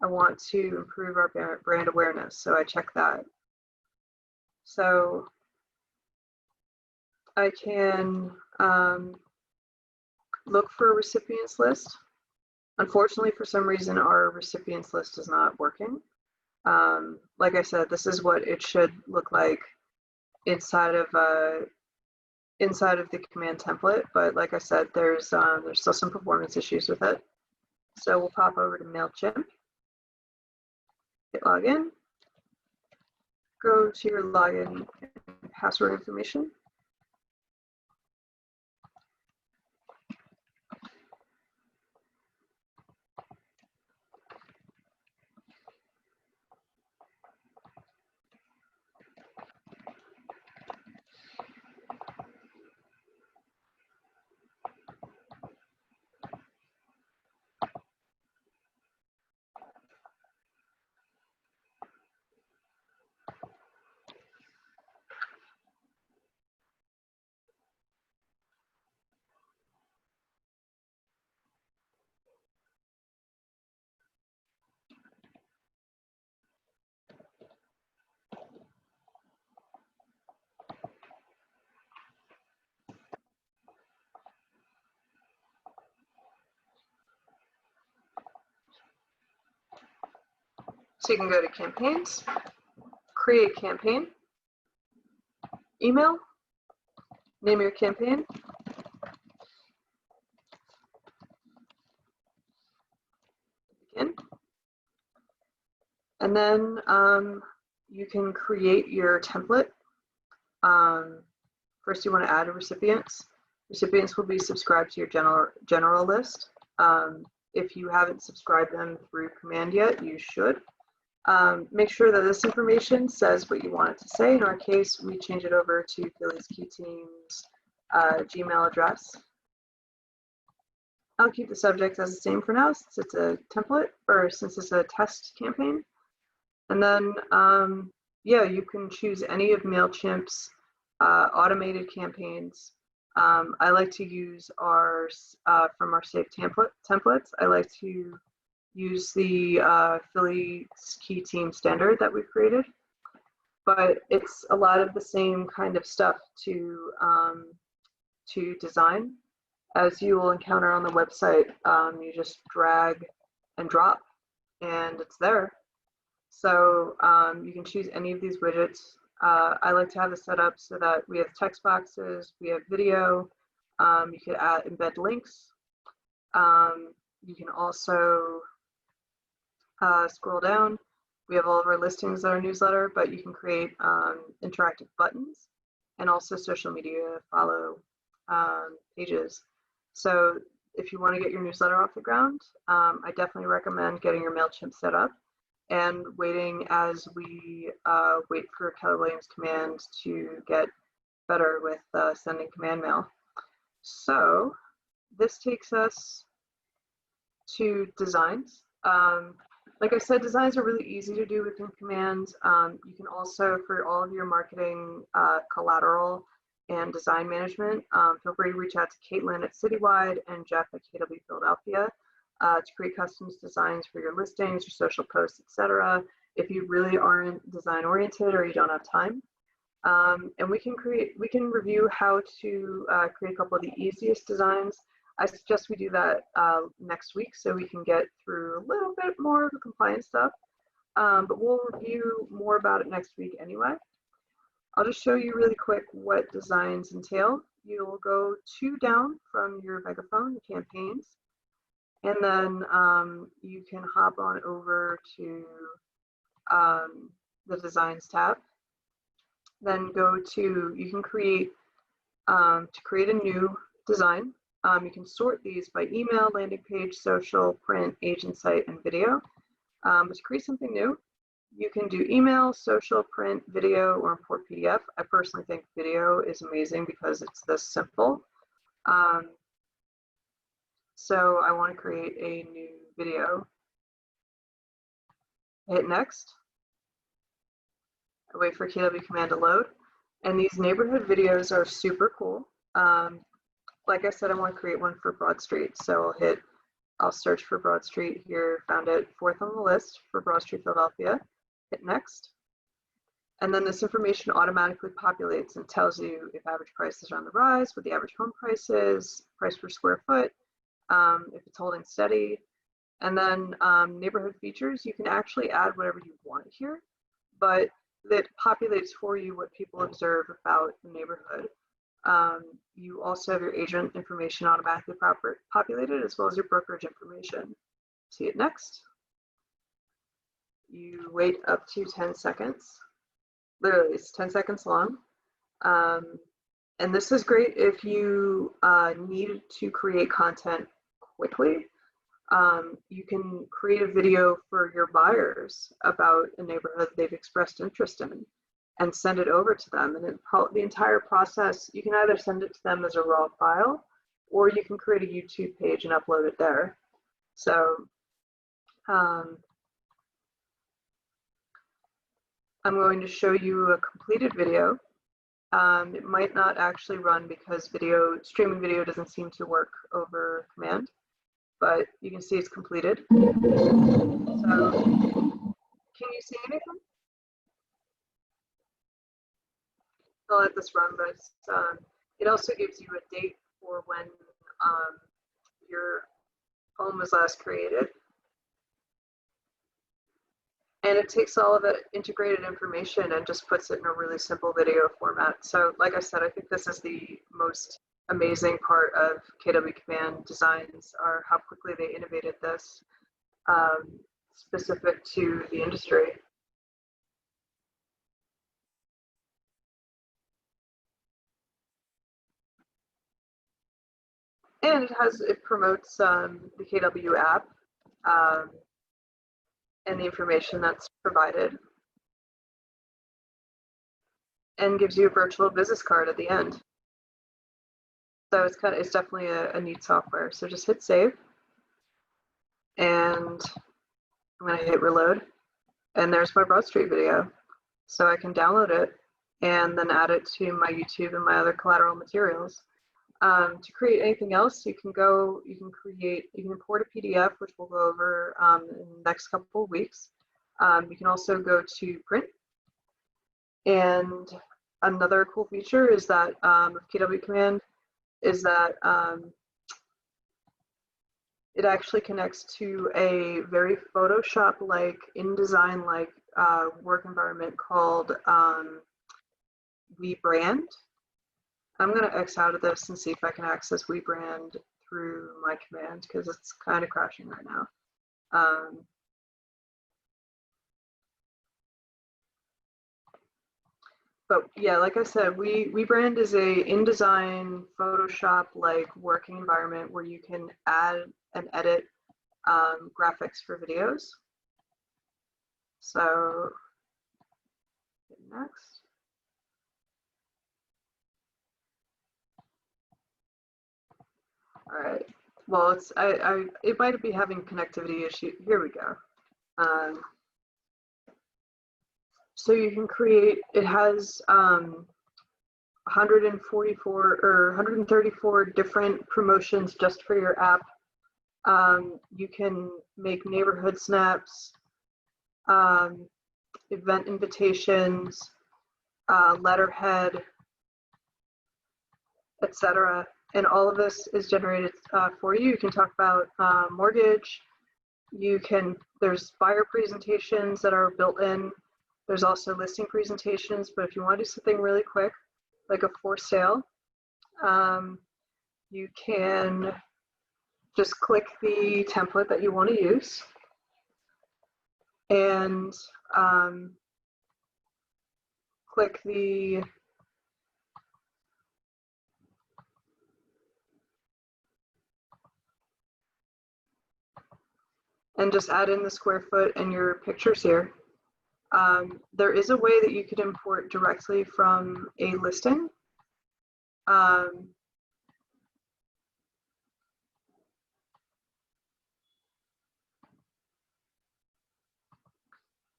I want to improve our brand awareness, so I check that. So I can look for a recipients list. Unfortunately, for some reason, our recipients list is not working. Like I said, this is what it should look like inside of the command template, but like I said, there's still some performance issues with it. So we'll pop over to MailChimp, hit login, go to your login and password information. So you can go to campaigns, create campaign, email, name your campaign, begin, and then you can create your template. First, you want to add recipients. Recipients will be subscribed to your general list. If you haven't subscribed them through command yet, you should. Make sure that this information says what you want it to say. In our case, we change it over to Philly's Key Team's Gmail address. I'll keep the subject as the same for now, since it's a template, or since it's a test campaign. And then, yeah, you can choose any of MailChimp's automated campaigns. I like to use ours from our saved templates. I like to use the Philly's Key Team standard that we've created, but it's a lot of the same kind of stuff to design. As you will encounter on the website, you just drag and drop, and it's there. So you can choose any of these widgets. I like to have it set up so that we have text boxes, we have video, you could embed links. You can also scroll down. We have all of our listings on our newsletter, but you can create interactive buttons and also social media follow pages. So if you want to get your newsletter off the ground, I definitely recommend getting your MailChimp set up and waiting as we wait for Keller Williams command to get better with sending command mail. So this takes us to designs. Like I said, designs are really easy to do within command. You can also, for all of your marketing collateral and design management, feel free to reach out to Caitlin at City Wide and Jeff at KW Philadelphia to create custom designs for your listings, your social posts, etc. If you really aren't design oriented or you don't have time. And we can review how to create a couple of the easiest designs. I suggest we do that next week so we can get through a little bit more of the compliance stuff, but we'll review more about it next week anyway. I'll just show you really quick what designs entail. You'll go 2 down from your megaphone, the campaigns, and then you can hop on over to the designs tab. Then go to, you can create, to create a new design. You can sort these by email, landing page, social, print, agent site, and video. But to create something new, you can do email, social, print, video, or import PDF. I personally think video is amazing because it's this simple. So I want to create a new video. Hit next. I wait for KW command to load. And these neighborhood videos are super cool. Like I said, I want to create one for Broad Street. So I'll search for Broad Street here, found it 4th on the list for Broad Street, Philadelphia. Hit next. And then this information automatically populates and tells you if average prices are on the rise, what the average home price is, price per square foot, if it's holding steady. And then neighborhood features, you can actually add whatever you want here, but it populates for you what people observe about the neighborhood. You also have your agent information automatically populated, as well as your brokerage information. See it next. You wait up to 10 seconds. Literally, it's 10 seconds long. And this is great if you need to create content quickly. You can create a video for your buyers about a neighborhood they've expressed interest in and send it over to them. And the entire process, you can either send it to them as a raw file, or you can create a YouTube page and upload it there. So I'm going to show you a completed video. It might not actually run because streaming video doesn't seem to work over command, but you can see it's completed. So can you see anything? I'll let this run, but it also gives you a date for when your home was last created. And it takes all of that integrated information and just puts it in a really simple video format. So like I said, I think this is the most amazing part of KW Command designs, are how quickly they innovated this specific to the industry. And it promotes the KW app and the information that's provided, and gives you a virtual business card at the end. So it's definitely a neat software. So just hit save, and I'm gonna hit reload, and there's my Broad Street video. So I can download it and then add it to my YouTube and my other collateral materials. To create anything else, you can import a PDF, which we'll go over in the next couple of weeks. You can also go to print. And another cool feature is that of KW Command is that it actually connects to a very Photoshop-like, InDesign-like work environment called WeBrand. I'm going to X out of this and see if I can access WeBrand through my command because it's kind of crashing right now. But yeah, like I said, WeBrand is a InDesign Photoshop-like working environment where you can add and edit graphics for videos. So next. All right. Well, it might be having connectivity issue. Here we go. So you can create. It has 144 or 134 different promotions just for your app. You can make neighborhood snaps, event invitations, letterhead, etc. And all of this is generated for you. You can talk about mortgage. There's buyer presentations that are built in. There's also listing presentations, but if you want to do something really quick, like a for sale, you can just click the template that you want to use and click the and just add in the square foot and your pictures here. There is a way that you could import directly from a listing.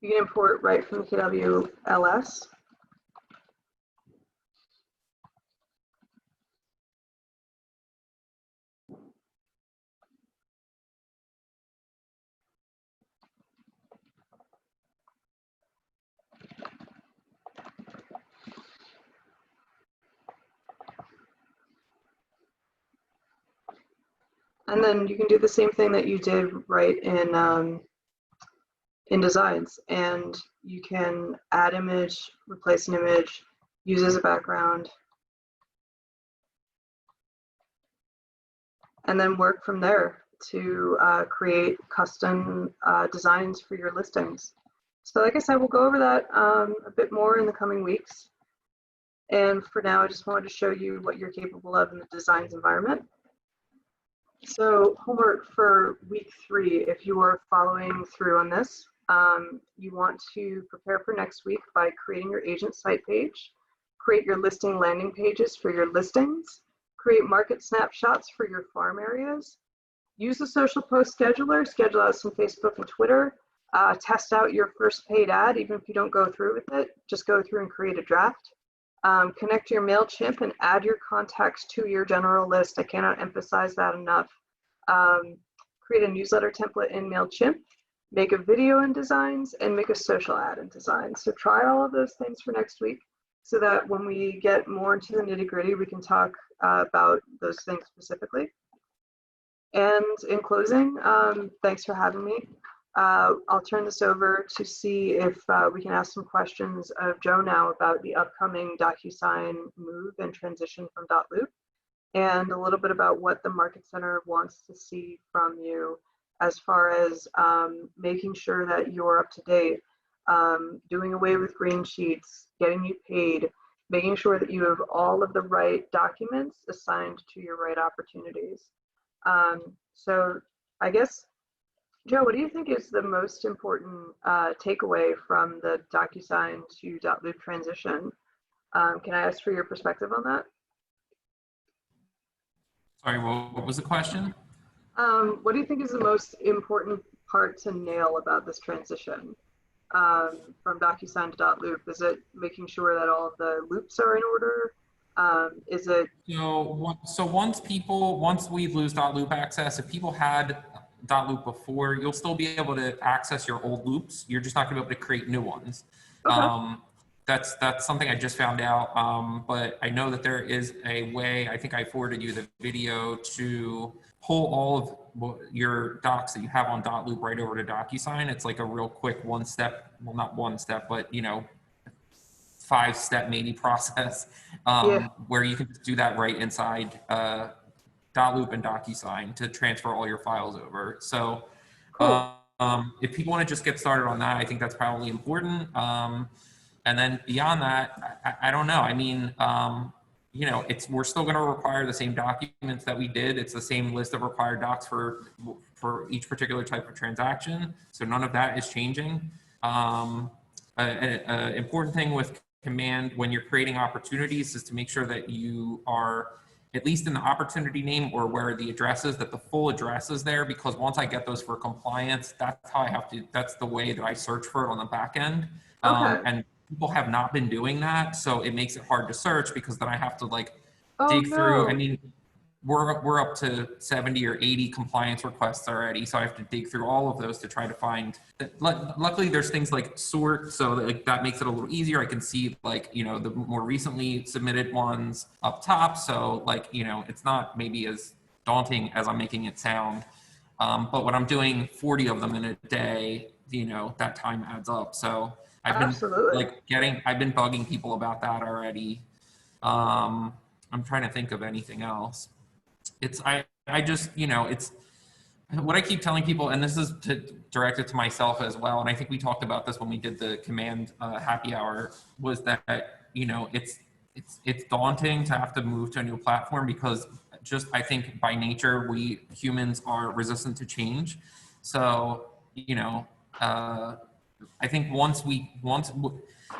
You can import right from the KWLS. And then you can do the same thing that you did right in Designs, and you can add image, replace an image, use as a background, and then work from there to create custom designs for your listings. So like I said, we'll go over that a bit more in the coming weeks. And for now, I just wanted to show you what you're capable of in the designs environment. So homework for week 3, if you are following through on this, you want to prepare for next week by creating your agent site page, create your listing landing pages for your listings, create market snapshots for your farm areas, use the social post scheduler, schedule out some Facebook and Twitter, test out your first paid ad, even if you don't go through with it, just go through and create a draft. Connect your MailChimp and add your contacts to your general list. I cannot emphasize that enough. Create a newsletter template in MailChimp, make a video in Designs, and make a social ad in Designs. So try all of those things for next week so that when we get more into the nitty-gritty, we can talk about those things specifically. And in closing, thanks for having me. I'll turn this over to see if we can ask some questions of Joe now about the upcoming DocuSign move and transition from .loop, and a little bit about what the Market Center wants to see from you as far as making sure that you're up to date, doing away with green sheets, getting you paid, making sure that you have all of the right documents assigned to your right opportunities. So I guess, Joe, what do you think is the most important takeaway from the DocuSign to .loop transition? Can I ask for your perspective on that? Sorry, what was the question? What do you think is the most important part to nail about this transition from DocuSign to .loop? Is it making sure that all of the loops are in order? Is it? So once we lose .loop access, if people had .loop before, you'll still be able to access your old loops. You're just not going to be able to create new ones. Okay. That's something I just found out, but I know that there is a way. I think I forwarded you the video to pull all of your docs that you have on .loop right over to DocuSign. It's like a real quick one-step, well, not one step, but 5-step maybe process where you can just do that right inside Dotloop and DocuSign to transfer all your files over. So Cool. if people want to just get started on that, I think that's probably important. And then beyond that, I don't know. I mean, you know, we're still going to require the same documents that we did. It's the same list of required docs for each particular type of transaction. So none of that is changing. An important thing with Command when you're creating opportunities is to make sure that you are at least in the opportunity name or where the address is, that the full address is there, because once I get those for compliance, that's how I have to, that's the way that I search for it on the back end. Okay. And people have not been doing that. So it makes it hard to search because then I have to like Oh, dig through. I no. mean, we're up to 70 or 80 compliance requests already. So I have to dig through all of those to try to find, luckily there's things like sort. So that makes it a little easier. I can see like, you know, the more recently submitted ones up top. So like, you know, it's not maybe as daunting as I'm making it sound. But when I'm doing 40 of them in a day, you know, that time adds up. So I've been Absolutely. like I've been bugging people about that already. I'm trying to think of anything else. I just, you know, it's what I keep telling people, and this is directed to myself as well. And I think we talked about this when we did the Command happy hour, was that, you know, it's daunting to have to move to a new platform because just, I think by nature, we humans are resistant to change. So, you know, I think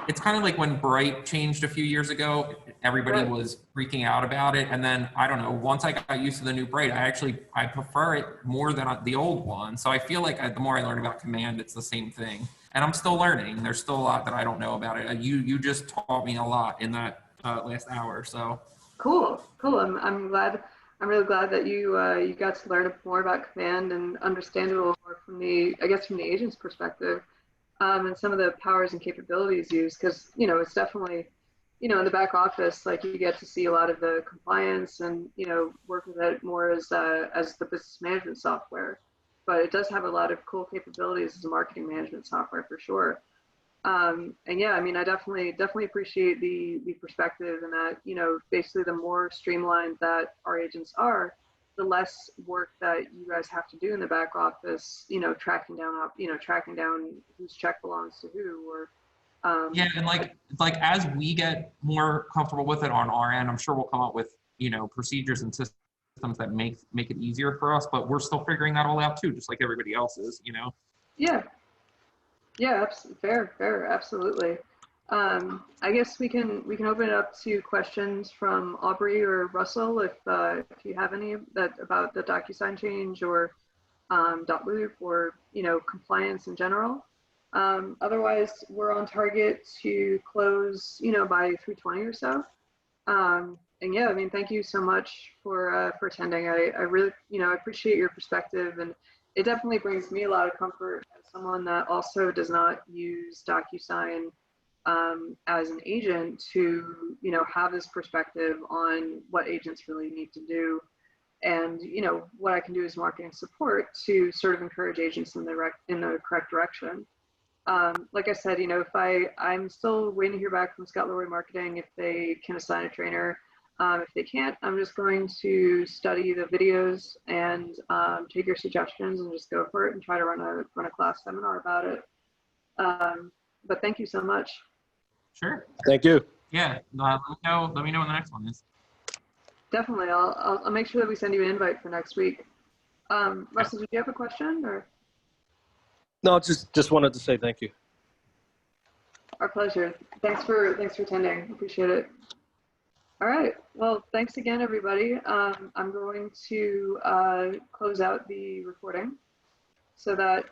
it's kind of like when Bright changed a few years ago, everybody Right. was freaking out about it. And then, I don't know, once I got used to the new Bright, I prefer it more than the old one. So I feel like the more I learn about Command, it's the same thing. And I'm still learning. There's still a lot that I don't know about it. You just taught me a lot in that last hour. So Cool. Cool. I'm glad. I'm really glad that you got to learn more about Command and understand it a little more from the agent's perspective, and some of the powers and capabilities used. Because you know, it's definitely, you know, in the back office, like you get to see a lot of the compliance and you know work with it more as the business management software. But it does have a lot of cool capabilities as a marketing management software for sure. And yeah, I mean, I definitely appreciate the perspective and that, you know, basically the more streamlined that our agents are, the less work that you guys have to do in the back office, you know, tracking down whose check belongs to who or, yeah, and like as we get more comfortable with it on our end, I'm sure we'll come up with, you know, procedures and systems that make it easier for us, but we're still figuring that all out too, just like everybody else is, you know. yeah, yeah, fair, absolutely. I guess we can open it up to questions from Aubrey or Russell if you have any that about the DocuSign change or .loop or you know compliance in general. Otherwise, we're on target to close you know by 3:20 or so. And yeah, I mean, thank you so much for attending. I really you know I appreciate your perspective and it definitely brings me a lot of comfort as someone that also does not use DocuSign as an agent to, you know, have this perspective on what agents really need to do and, you know, what I can do as marketing support to sort of encourage agents in the correct direction. Like I said, you know, I'm still waiting to hear back from Scott Leroy Marketing if they can assign a trainer. If they can't, I'm just going to study the videos and take your suggestions and just go for it and try to run a class seminar about it. But thank you so much. Sure. Thank you. Yeah. Let me know when the next one is. Definitely. I'll make sure that we send you an invite for next week. Russell, did you have a question or? No, just wanted to say thank you. Our pleasure. Thanks for attending. Appreciate it. All right. Well, thanks again, everybody. I'm going to close out the recording so that